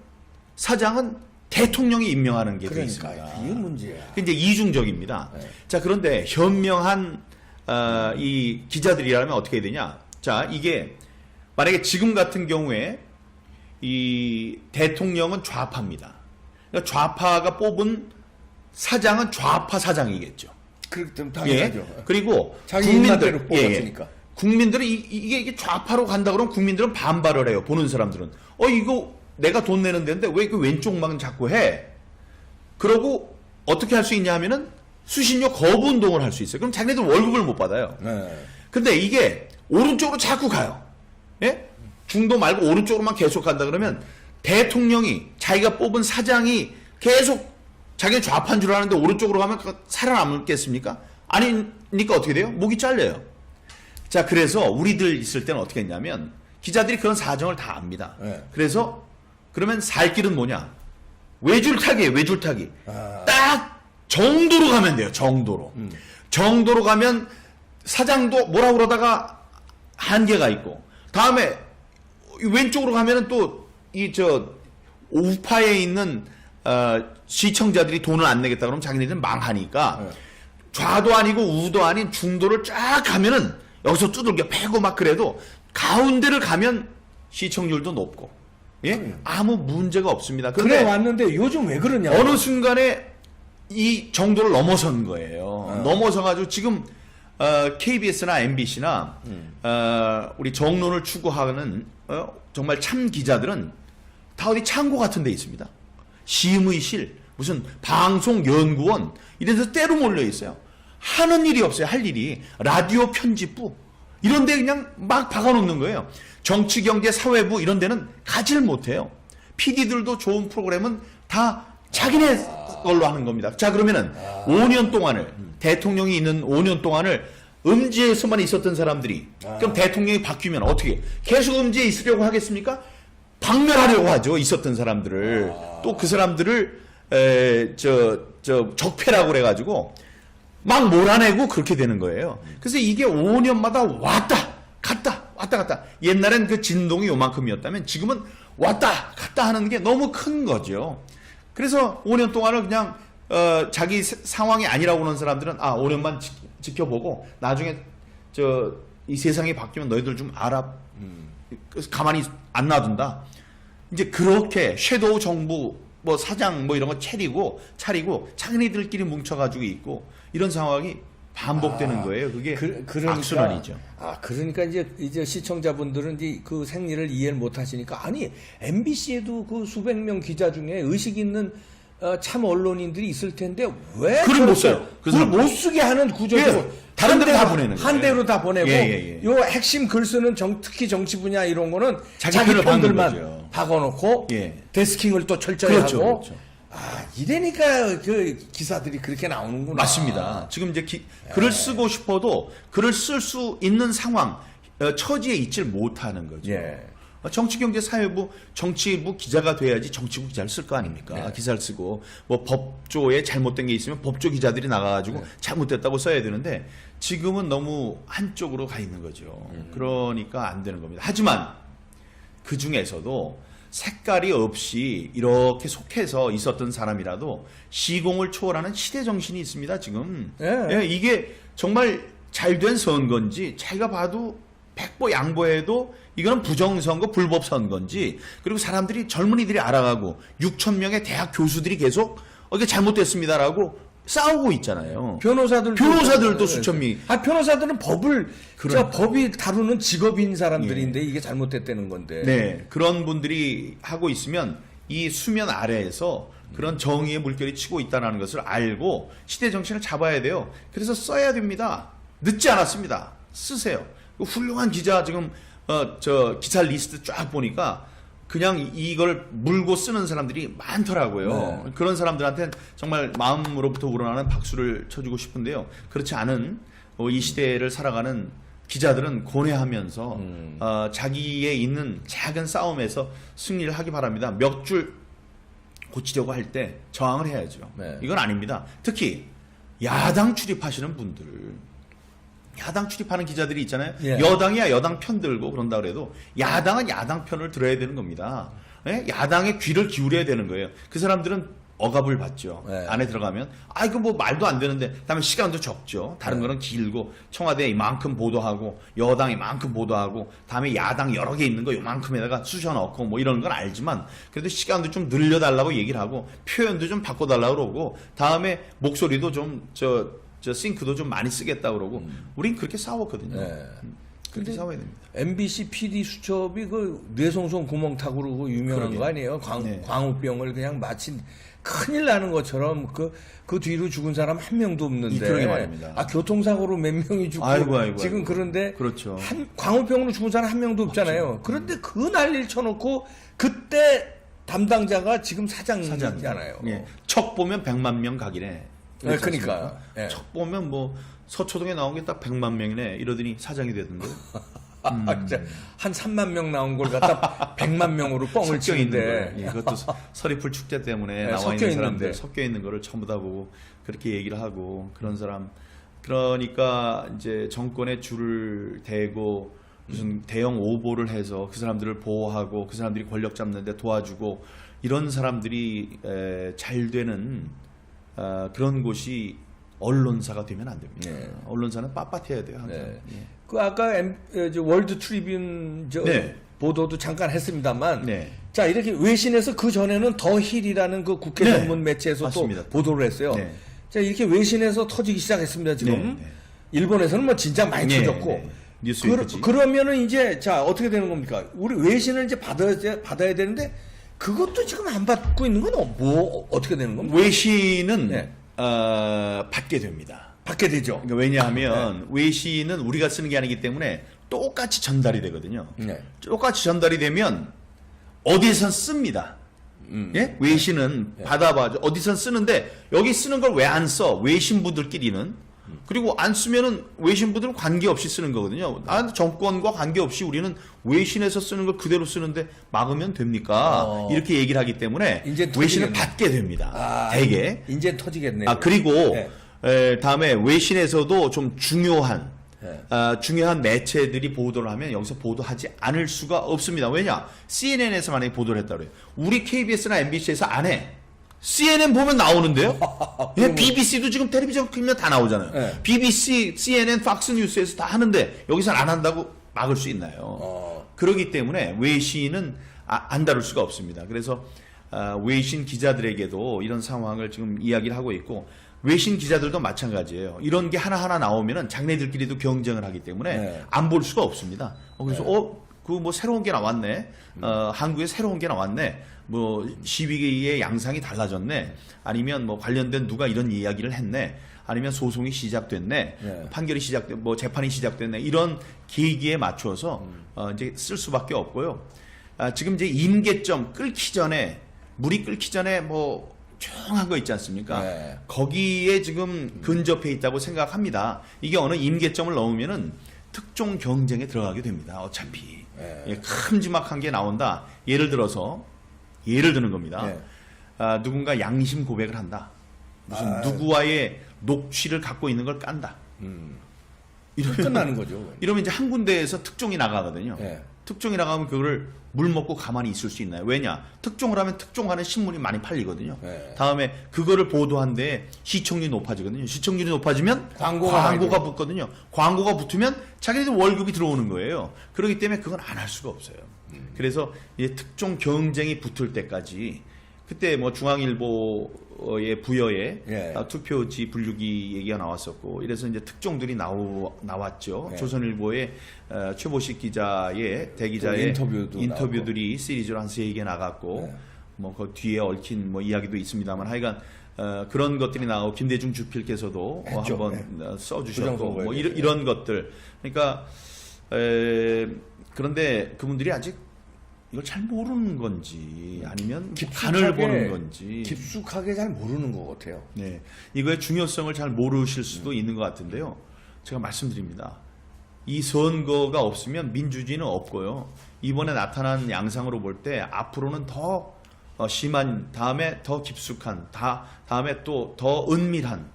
사장은 대통령이 임명하는 게 돼 있습니다. 이게 문제야. 이제 이중적입니다. 자, 그런데 현명한 이 기자들이라면 어떻게 해야 되냐? 자, 이게 만약에 지금 같은 경우에 이 대통령은 좌파입니다. 그러니까 좌파가 뽑은 사장은 좌파 사장이겠죠. 그렇기 당연하죠. 그리고 자기 입맛대로 뽑았으니까. 국민들은 이게 좌파로 간다 그러면 국민들은 반발을 해요. 보는 사람들은 이거 내가 돈 내는 데인데 왜 그 왼쪽만 자꾸 해? 그러고 어떻게 할 수 있냐 하면은 수신료 거부 운동을 할 수 있어요. 그럼 자기네들 월급을 못 받아요. 근데 이게 오른쪽으로 자꾸 가요. 예? 중도 말고 오른쪽으로만 계속 간다 그러면 대통령이 자기가 뽑은 사장이 계속 자기는 좌파인 줄 아는데 오른쪽으로 가면 살아남겠습니까? 아니니까 어떻게 돼요? 목이 잘려요. 자, 그래서 우리들 있을 때는 어떻게 했냐면 기자들이 그런 사정을 다 압니다. 그래서 그러면 살 길은 뭐냐? 외줄타기예요. 외줄타기. 딱 정도로 가면 돼요. 정도로. 정도로 가면 사장도 뭐라 그러다가 한계가 있고 다음에 왼쪽으로 가면은 또 우파에 있는 시청자들이 돈을 안 내겠다 그러면 자기네들은 망하니까 좌도 아니고 우도 아닌 중도를 쫙 가면은 여기서 두들겨 패고 막 그래도 가운데를 가면 시청률도 높고 아무 문제가 없습니다. 그래 왔는데 요즘 왜 그러냐? 어느 순간에 이 정도를 넘어선 거예요. 넘어서가지고 지금 KBS나 MBC나 우리 정론을 추구하는 정말 참 기자들은 다 어디 창고 같은 데 있습니다. 심의실, 무슨 방송연구원 이런 데서 때로 몰려 있어요. 하는 일이 없어요. 할 일이. 라디오 편집부 이런 데 그냥 막 박아놓는 거예요. 정치, 경제, 사회부 이런 데는 가지를 못해요. PD들도 좋은 프로그램은 다 자기네 걸로 하는 겁니다. 자, 그러면은 5년 동안을 대통령이 있는 5년 동안을 음지에서만 있었던 사람들이 그럼 대통령이 바뀌면 어떻게 계속 음지에 있으려고 하겠습니까? 박멸하려고 하죠. 있었던 사람들을. 또 그 사람들을 적폐라고 그래가지고 막 몰아내고 그렇게 되는 거예요. 그래서 이게 5년마다 왔다 갔다. 옛날엔 그 진동이 요만큼이었다면 지금은 왔다 갔다 하는 게 너무 큰 거죠. 그래서 5년 동안을 그냥 자기 상황이 아니라고 하는 사람들은 5년만 지켜보고 나중에 이 세상이 바뀌면 너희들 좀 알아. 그래서 가만히 안 놔둔다. 이제 그렇게 섀도우 정부 뭐 사장 뭐 이런 거 차리고 자기네들끼리 뭉쳐가지고 있고 이런 상황이 반복되는 거예요. 그게 악순환이죠. 그러니까 이제 시청자분들은 이제 그 생리를 이해를 못 하시니까 아니 MBC에도 그 수백 명 기자 중에 의식 있는 참 언론인들이 있을 텐데 왜 글을 못 써요. 글을 못 쓰게 하는 구조고 예, 다른 데로 다 보내는 거예요. 한 대로 다 보내고 예. 요 핵심 글 쓰는 특히 정치 분야 이런 거는 자기 자기 편을 박는 편들만 거죠. 박아놓고 예. 데스킹을 또 철저히 그렇죠, 하고 그렇죠. 이러니까 그 기사들이 그렇게 나오는구나. 맞습니다. 지금 이제 글을 쓰고 싶어도 글을 쓸 수 있는 상황, 처지에 있질 못하는 거죠. 예. 정치, 경제, 사회부, 정치부 기자가 돼야지 정치부 기자를 쓸 거 아닙니까? 기사를 쓰고 뭐 법조에 잘못된 게 있으면 법조 기자들이 나가가지고 잘못됐다고 써야 되는데 지금은 너무 한쪽으로 가 있는 거죠. 그러니까 안 되는 겁니다. 하지만 그 중에서도 색깔이 없이 이렇게 속해서 있었던 사람이라도 시공을 초월하는 시대 정신이 있습니다. 지금 이게 정말 잘된 선거인지 자기가 봐도 백보 양보해도 이거는 부정선거 불법 선거인지 그리고 사람들이 젊은이들이 알아가고 6천 명의 대학 교수들이 계속 이게 잘못됐습니다라고 싸우고 있잖아요. 변호사들도 수천 명. 변호사들은 법이 다루는 직업인 사람들인데 이게 잘못됐다는 건데. 네, 그런 분들이 하고 있으면 이 수면 아래에서 그런 정의의 물결이 치고 있다는 것을 알고 시대 정신을 잡아야 돼요. 그래서 써야 됩니다. 늦지 않았습니다. 쓰세요. 훌륭한 기자 지금 기사 리스트 쫙 보니까 그냥 이걸 물고 쓰는 사람들이 많더라고요. 그런 사람들한테는 정말 마음으로부터 우러나는 박수를 쳐주고 싶은데요. 그렇지 않은 이 시대를 살아가는 기자들은 고뇌하면서 자기의 있는 작은 싸움에서 승리를 하기 바랍니다. 몇 줄 고치려고 할 때 저항을 해야죠. 이건 아닙니다. 특히 야당 출입하시는 분들 야당 출입하는 기자들이 있잖아요. 여당이야 여당 편 들고 그런다 그래도 야당은 야당 편을 들어야 되는 겁니다. 야당의 귀를 기울여야 되는 거예요. 그 사람들은 억압을 받죠. 안에 들어가면 이거 뭐 말도 안 되는데 다음에 시간도 적죠. 다른 거는 길고 청와대에 이만큼 보도하고 여당 이만큼 보도하고 다음에 야당 여러 개 있는 거 요만큼에다가 쑤셔 넣고 뭐 이런 건 알지만 그래도 시간도 좀 늘려달라고 얘기를 하고 표현도 좀 바꿔달라고 그러고 다음에 목소리도 좀 싱크도 좀 많이 쓰겠다 그러고 우린 그렇게 싸웠거든요. 그렇게 싸워야 됩니다. MBC PD 수첩이 그 뇌송송 구멍 타고 그러고 유명한 거 아니에요? 광우병을 그냥 마치 큰일 나는 것처럼 그 뒤로 죽은 사람 한 명도 없는데. 그러게 말입니다. 교통사고로 몇 명이 죽고 아이고. 지금 그런데 그렇죠. 광우병으로 죽은 사람 한 명도 없잖아요. 그런데 그 난리를 쳐놓고 그때 담당자가 지금 사장이잖아요. 척 보면 100만 명 가기네. 그러니까. 척 보면 뭐 서초동에 나온 게 딱 100만 명이네 이러더니 사장이 되던데. 한 3만 명 나온 걸 갖다 100만 명으로 뻥을 치는데. 그것도 서리풀 축제 때문에 나와 있는 사람들 섞여 있는 거를 전부 다 보고 그렇게 얘기를 하고 그런 사람. 그러니까 이제 정권에 줄을 대고 무슨 대형 오보를 해서 그 사람들을 보호하고 그 사람들이 권력 잡는데 도와주고 이런 사람들이 잘 되는 그런 곳이 언론사가 되면 안 됩니다. 언론사는 빳빳해야 돼요. 항상. 그 아까 월드 트리뷴 보도도 잠깐 했습니다만, 자 이렇게 외신에서 그 전에는 더 힐이라는 그 국회 전문 매체에서 맞습니다. 또 보도를 했어요. 자 이렇게 외신에서 터지기 시작했습니다 지금. 일본에서는 뭐 진짜 많이 네, 터졌고. 네. 뉴스웨이크지. 그러면은 이제 자 어떻게 되는 겁니까? 우리 외신을 이제 받아야 되는데 그것도 지금 안 받고 있는 건 뭐 어떻게 되는 겁니까? 외신은 네. 받게 됩니다. 받게 되죠. 그러니까 왜냐하면 외신은 우리가 쓰는 게 아니기 때문에 똑같이 전달이 되거든요. 네. 똑같이 전달이 되면 어디선 씁니다. 예? 외신은 받아봐. 어디선 쓰는데 여기 쓰는 걸 왜 안 써? 외신부들끼리는. 그리고 안 쓰면은 외신부들은 관계없이 쓰는 거거든요. 정권과 관계없이 우리는 외신에서 쓰는 걸 그대로 쓰는데 막으면 됩니까? 이렇게 얘기를 하기 때문에 이제 외신을 터지겠네. 받게 됩니다. 대개. 이제 터지겠네요. 그리고 네. 다음에 외신에서도 좀 중요한 네. 중요한 매체들이 보도를 하면 여기서 보도하지 않을 수가 없습니다. 왜냐? CNN에서 만약에 보도를 했다 그래요. 우리 KBS나 MBC에서 안 해. CNN 보면 나오는데요. 예, BBC도 지금 텔레비전 키면 다 나오잖아요. 네. BBC, CNN, 팍스 뉴스에서 다 하는데 여기서는 안 한다고 막을 수 있나요? 그렇기 때문에 외신은 안 다룰 수가 없습니다. 그래서 외신 기자들에게도 이런 상황을 지금 이야기를 하고 있고 외신 기자들도 마찬가지예요. 이런 게 하나하나 나오면은 자기네들끼리도 경쟁을 하기 때문에 네. 안 볼 수가 없습니다. 그래서 그 뭐 새로운 게 나왔네. 한국에 새로운 게 나왔네. 뭐 시위의 양상이 달라졌네. 아니면 뭐 관련된 누가 이런 이야기를 했네. 아니면 소송이 시작됐네. 네. 판결이 뭐 재판이 시작됐네. 이런 계기에 맞춰서 이제 쓸 수밖에 없고요. 지금 이제 임계점 끓기 전에 물이 끓기 전에 뭐 조용한 거 있지 않습니까? 네. 거기에 지금 근접해 있다고 생각합니다. 이게 어느 임계점을 넘으면은 특종 경쟁에 들어가게 됩니다. 어차피 예, 큼지막한 게 나온다. 예를 드는 겁니다. 네. 누군가 양심 고백을 한다. 무슨 누구와의 녹취를 갖고 있는 걸 깐다. 이러면 끝나는 거죠. 이러면 이제 한 군데에서 특종이 나가거든요. 네. 특종이 나가면 그거를 물 먹고 가만히 있을 수 있나요? 왜냐? 특종을 하면 특종하는 신문이 많이 팔리거든요. 네. 다음에 그거를 보도한데 시청률이 높아지거든요. 시청률이 높아지면 광고가 붙거든요. 광고가 붙으면 자기네들 월급이 들어오는 거예요. 그렇기 때문에 그건 안 할 수가 없어요. 그래서 이제 특종 경쟁이 붙을 때까지 그때 뭐 중앙일보의 부여에 예. 투표지 분류기 얘기가 나왔었고 이래서 이제 특종들이 나왔죠. 예. 조선일보의 최보식 기자의 대기자의 인터뷰들이 시리즈로 한 3개 나갔고 예. 뭐 그 뒤에 얽힌 뭐 이야기도 있습니다만 하여간 그런 것들이 나오고 김대중 주필께서도 했죠. 한번 써주셨고 뭐 부정선거에 이런 것들 그러니까 그런데 그분들이 아직 이걸 잘 모르는 건지 아니면 간을 보는 건지 깊숙하게 잘 모르는 것 같아요. 네, 이거의 중요성을 잘 모르실 수도 있는 것 같은데요. 제가 말씀드립니다. 이 선거가 없으면 민주주의는 없고요. 이번에 나타난 양상으로 볼 때 앞으로는 더 심한 다음에 더 깊숙한 다음에 또 더 은밀한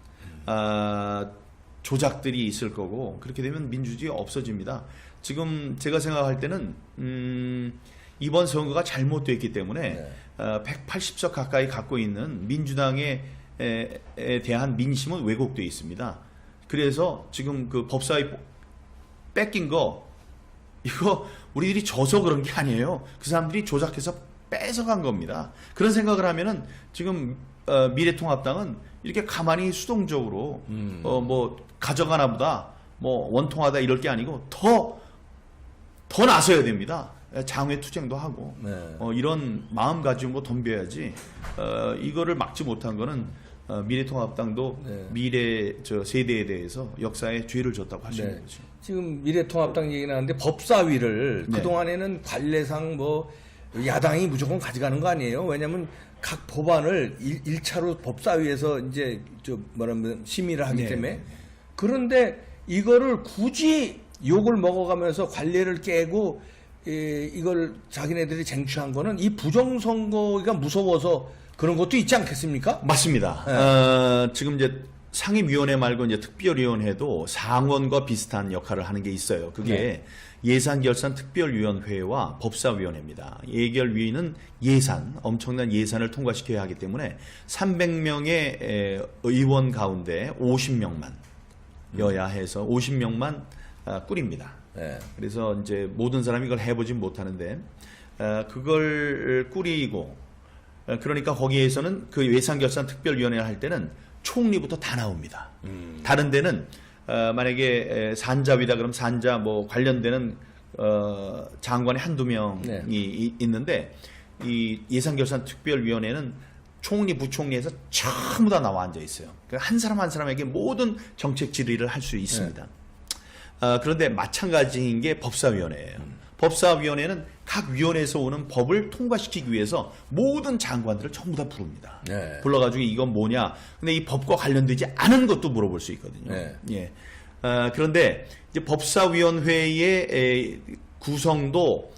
조작들이 있을 거고 그렇게 되면 민주주의 없어집니다. 지금 제가 생각할 때는 이번 선거가 잘못됐기 때문에 180석 가까이 갖고 있는 민주당에 대한 민심은 왜곡되어 있습니다. 그래서 지금 그 법사위 뺏긴 거 이거 우리들이 져서 그런 게 아니에요. 그 사람들이 조작해서 뺏어간 겁니다. 그런 생각을 하면은 지금 미래통합당은 이렇게 가만히 수동적으로 뭐 가져가나 보다 뭐 원통하다 이럴 게 아니고 더 나서야 됩니다. 장외 투쟁도 하고 이런 마음가짐으로 덤벼야지 이거를 막지 못한 거는 미래통합당도 미래 세대에 대해서 역사에 죄를 졌다고 할 수 있는 거죠. 지금 미래통합당 얘기 나왔는데 법사위를 그동안에는 관례상 뭐 야당이 무조건 가져가는 거 아니에요? 왜냐하면 각 법안을 1차로 법사위에서 이제 뭐라면 심의를 하기 때문에 그런데 이거를 굳이 욕을 먹어가면서 관례를 깨고 이걸 자기네들이 쟁취한 거는 이 부정선거가 무서워서 그런 것도 있지 않겠습니까? 맞습니다. 지금 이제 상임위원회 말고 이제 특별위원회도 상원과 비슷한 역할을 하는 게 있어요. 그게 예산결산특별위원회와 법사위원회입니다. 예결위는 엄청난 예산을 통과시켜야 하기 때문에 300명의 의원 가운데 50명만 여야 해서 50명만 꾸립니다. 그래서 이제 모든 사람이 이걸 해보진 못하는데 그걸 꾸리고 그러니까 거기에서는 그 예산결산특별위원회를 할 때는 총리부터 다 나옵니다. 다른 데는 만약에 산자위다 그럼 산자 뭐 관련되는 장관이 한두 명이 네. 있는데 이 예산결산특별위원회는 총리, 부총리에서 전부 다 나와 앉아 있어요. 그러니까 한 사람 한 사람에게 모든 정책 질의를 할 수 있습니다. 그런데 마찬가지인 게 법사위원회예요. 법사위원회는 각 위원회에서 오는 법을 통과시키기 위해서 모든 장관들을 전부 다 부릅니다. 네. 불러가지고 이건 뭐냐. 근데 이 법과 관련되지 않은 것도 물어볼 수 있거든요. 네. 예. 그런데 이제 법사위원회의 구성도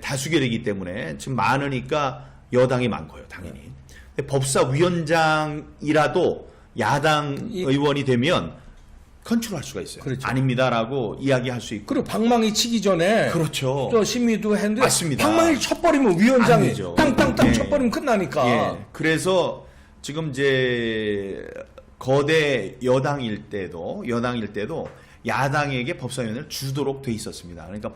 다수결이기 때문에 지금 많으니까 여당이 많고요, 당연히. 근데 법사위원장이라도 야당 의원이 되면 컨트롤할 수가 있어요. 그렇죠. 아닙니다라고 이야기할 수 있고. 그리고 방망이 치기 전에 그렇죠. 또 심의도 했는데 맞습니다. 방망이 쳐버리면 안 위원장이 되죠. 땅땅땅 예. 쳐버리면 끝나니까. 예. 그래서 지금 이제 거대 여당일 때도 야당에게 법사위원회를 주도록 돼 있었습니다. 그러니까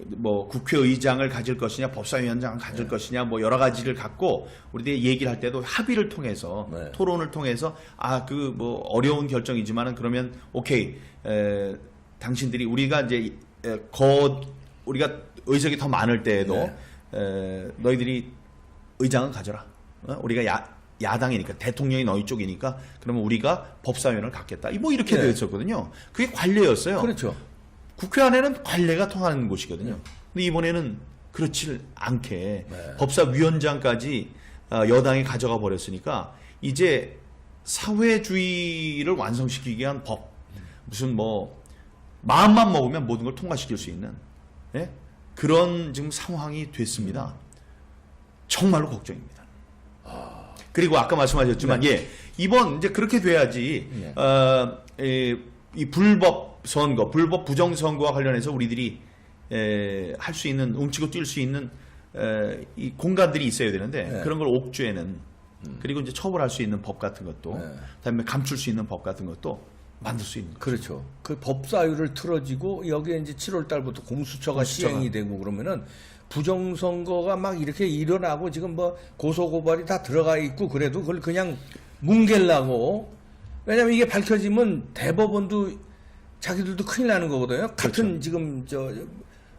뭐 국회의장을 가질 것이냐, 법사위원장을 가질 것이냐, 뭐 여러 가지를 갖고 우리들이 얘기를 할 때도 합의를 통해서 네. 토론을 통해서 그 뭐 어려운 결정이지만은 그러면 오케이, 당신들이 우리가 이제 우리가 의석이 더 많을 때에도 너희들이 의장을 가져라. 우리가 야당이니까 대통령이 너희 쪽이니까 그러면 우리가 법사위원회를 갖겠다. 뭐 이렇게 네. 되어 있었거든요. 그게 관례였어요. 그렇죠. 국회 안에는 관례가 통하는 곳이거든요. 근데 이번에는 그렇지 않게 네. 법사위원장까지 여당이 가져가 버렸으니까 이제 사회주의를 완성시키기 위한 법, 무슨 뭐 마음만 먹으면 모든 걸 통과시킬 수 있는 그런 지금 상황이 됐습니다. 정말로 걱정입니다. 그리고 아까 말씀하셨지만 이번 이제 그렇게 돼야지 이 불법 선거, 불법 부정 선거와 관련해서 우리들이 할 수 있는 움츠고 뛸 수 있는 이 공간들이 있어야 되는데 그런 걸 옥죄는 그리고 이제 처벌할 수 있는 법 같은 것도 그다음에 감출 수 있는 법 같은 것도 만들 수 있는 거죠. 그렇죠. 그 법사위를 틀어지고 여기에 이제 7월 달부터 공수처가 시행이 되고 그러면은 부정선거가 막 이렇게 일어나고 지금 뭐 고소고발이 다 들어가 있고 그래도 그걸 그냥 뭉갤라고. 왜냐면 이게 밝혀지면 대법원도 자기들도 큰일 나는 거거든요. 같은 지금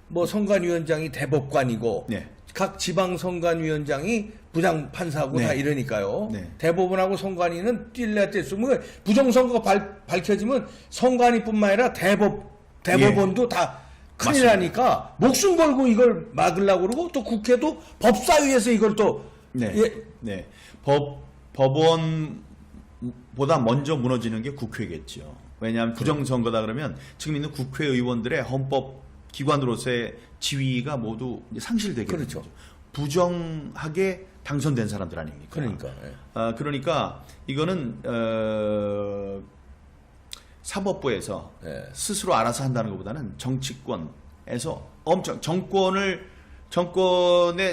뭐 선관위원장이 대법관이고 네. 각 지방 선관위원장이 부장판사고 다 이러니까요. 네. 대법원하고 선관위는 뛸래 뛸수면 부정선거가 밝혀지면 선관위뿐만 아니라 대법원도 다 큰일 맞습니다. 나니까 목숨 걸고 이걸 막으려고 그러고 또 국회도 법사위에서 이걸 또 법원보다 먼저 무너지는 게 국회겠죠. 왜냐하면 부정선거다 그러면 지금 있는 국회의원들의 헌법 기관으로서의 지위가 모두 상실되게 되는 그렇죠. 거죠. 부정하게 당선된 사람들 아닙니까? 그러니까. 그러니까 이거는 사법부에서 스스로 알아서 한다는 것보다는 정치권에서 엄청 정권의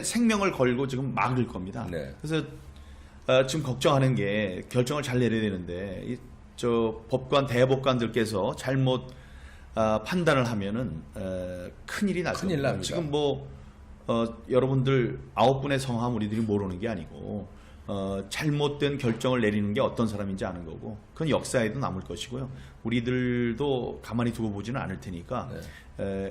생명을 걸고 지금 막을 겁니다. 네. 그래서 지금 걱정하는 게 결정을 잘 내려야 되는데 법관 대법관들께서 잘못 판단을 하면은 큰일이 나죠. 큰일 납니다. 지금 뭐 여러분들 9분의 성함 우리들이 모르는 게 아니고 잘못된 결정을 내리는 게 어떤 사람인지 아는 거고 그건 역사에도 남을 것이고요. 우리들도 가만히 두고 보지는 않을 테니까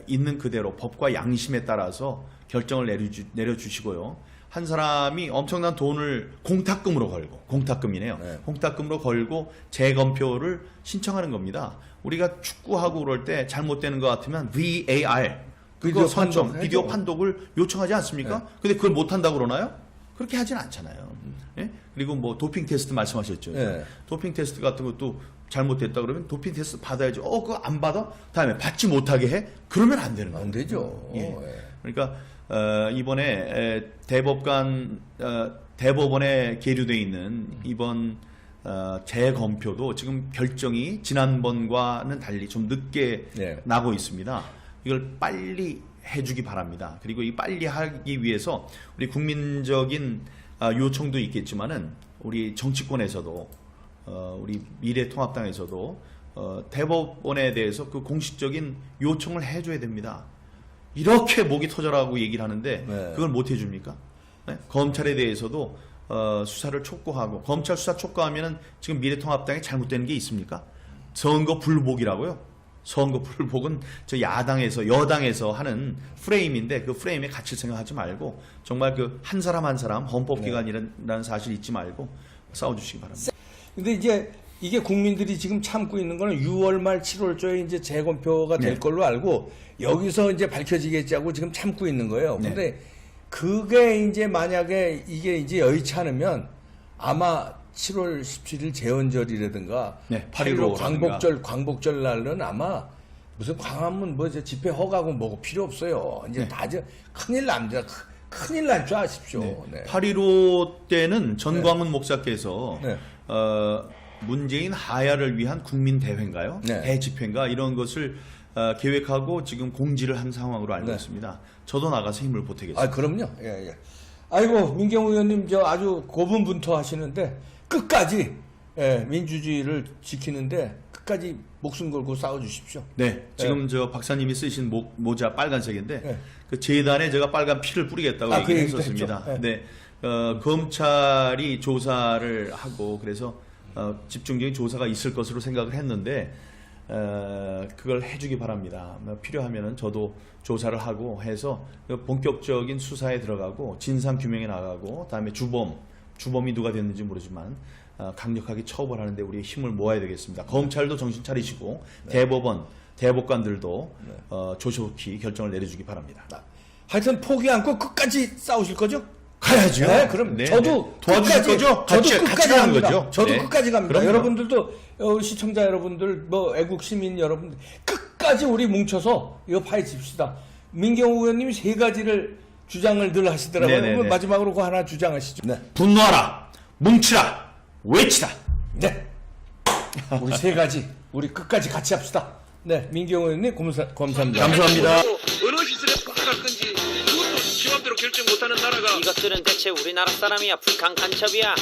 있는 그대로 법과 양심에 따라서 결정을 내려주시고요. 한 사람이 엄청난 돈을 공탁금으로 걸고 공탁금이네요. 공탁금으로 걸고 재검표를 신청하는 겁니다. 우리가 축구하고 그럴 때 잘못되는 것 같으면 VAR 비디오 판독 비디오 판독을 요청하지 않습니까? 근데 그걸 못 한다고 그러나요? 그렇게 하진 않잖아요. 그리고 뭐 도핑 테스트 말씀하셨죠. 도핑 테스트 같은 것도 잘못됐다 그러면 도핑 테스트 받아야죠. 그거 안 받아? 다음에 받지 못하게 해? 그러면 안 되는 거예요. 안 되죠. 그러니까 이번에 대법원에 계류돼 있는 이번 재검표도 지금 결정이 지난번과는 달리 좀 늦게 나고 있습니다. 이걸 빨리 해주기 바랍니다. 그리고 이 빨리 하기 위해서 우리 국민적인 요청도 있겠지만은 우리 정치권에서도 우리 미래통합당에서도 대법원에 대해서 그 공식적인 요청을 해줘야 됩니다. 이렇게 목이 터져라고 얘기를 하는데 그걸 못 해줍니까? 검찰에 대해서도 수사를 촉구하고 검찰 수사 촉구하면은 지금 미래통합당에 잘못되는 게 있습니까? 선거 불복이라고요. 선거 불복은 저 야당에서 여당에서 하는 프레임인데 그 프레임에 갇힐 생각하지 말고 정말 그 한 사람 한 사람 헌법기관이라는 사실 잊지 말고 싸워주시기 바랍니다. 근데 이제 이게 국민들이 지금 참고 있는 거는 6월 말 7월 초에 이제 재검표가 될 네. 걸로 알고 여기서 이제 밝혀지겠지 하고 지금 참고 있는 거예요. 네. 근데 그게 이제 만약에 이게 이제 여의치 않으면 아마 7월 17일 재헌절이라든가 네, 8.15 8.15 광복절 날은 아마 무슨 광화문 뭐 이제 집회 허가고 뭐고 필요 없어요. 이제 네. 다 이제 큰일 납니다. 큰일 날 줄 아십시오. 네. 8.15 때는 전광훈 목사께서 네. 문재인 하야를 위한 국민대회인가요? 네. 대집회인가 이런 것을 계획하고 지금 공지를 한 상황으로 알고 네. 있습니다. 저도 나가서 힘을 보태겠습니다. 아, 그럼요. 예, 예. 아이고, 민경우 의원님, 저 아주 고분분투하시는데, 끝까지, 예, 민주주의를 지키는데, 끝까지 목숨 걸고 싸워주십시오. 네, 지금 저 박사님이 쓰신 모자 빨간색인데 네. 그 재단에 제가 빨간 피를 뿌리겠다고 그 얘기도 얘기했었습니다. 했죠. 네, 검찰이 조사를 하고 그래서 집중적인 조사가 있을 것으로 생각을 했는데 그걸 해주기 바랍니다. 필요하면은 저도 조사를 하고 해서 본격적인 수사에 들어가고 진상 규명에 나가고 다음에 주범이 누가 됐는지 모르지만 강력하게 처벌하는데 우리 힘을 모아야 되겠습니다. 검찰도 정신 차리시고 대법원, 대법관들도 조속히 결정을 내려주기 바랍니다. 하여튼 포기 않고 끝까지 싸우실 거죠? 가야죠. 네, 그럼 네, 저도 네. 도와주실 끝까지, 거죠? 저도 같이 가는 갑니다. 거죠. 저도 네. 끝까지 갑니다. 그럼요. 여러분들도 시청자 여러분들, 뭐 애국 시민 여러분들 끝까지 우리 뭉쳐서 이거 파헤칩시다. 민경우 의원님이 3가지를 주장을 늘 하시더라고요. 네네네. 그럼 마지막으로 그 하나 주장하시죠. 네. 분노하라, 뭉치라, 외치라. 네. 우리 3가지 우리 끝까지 같이 합시다. 네, 민경우 의원님 감사합니다. 감사합니다. 어느 시설에 빠갈 건지 그것도 지맘대로 결정 못하는 나라가 이것들은 대체 우리나라 사람이야 북한 간첩이야.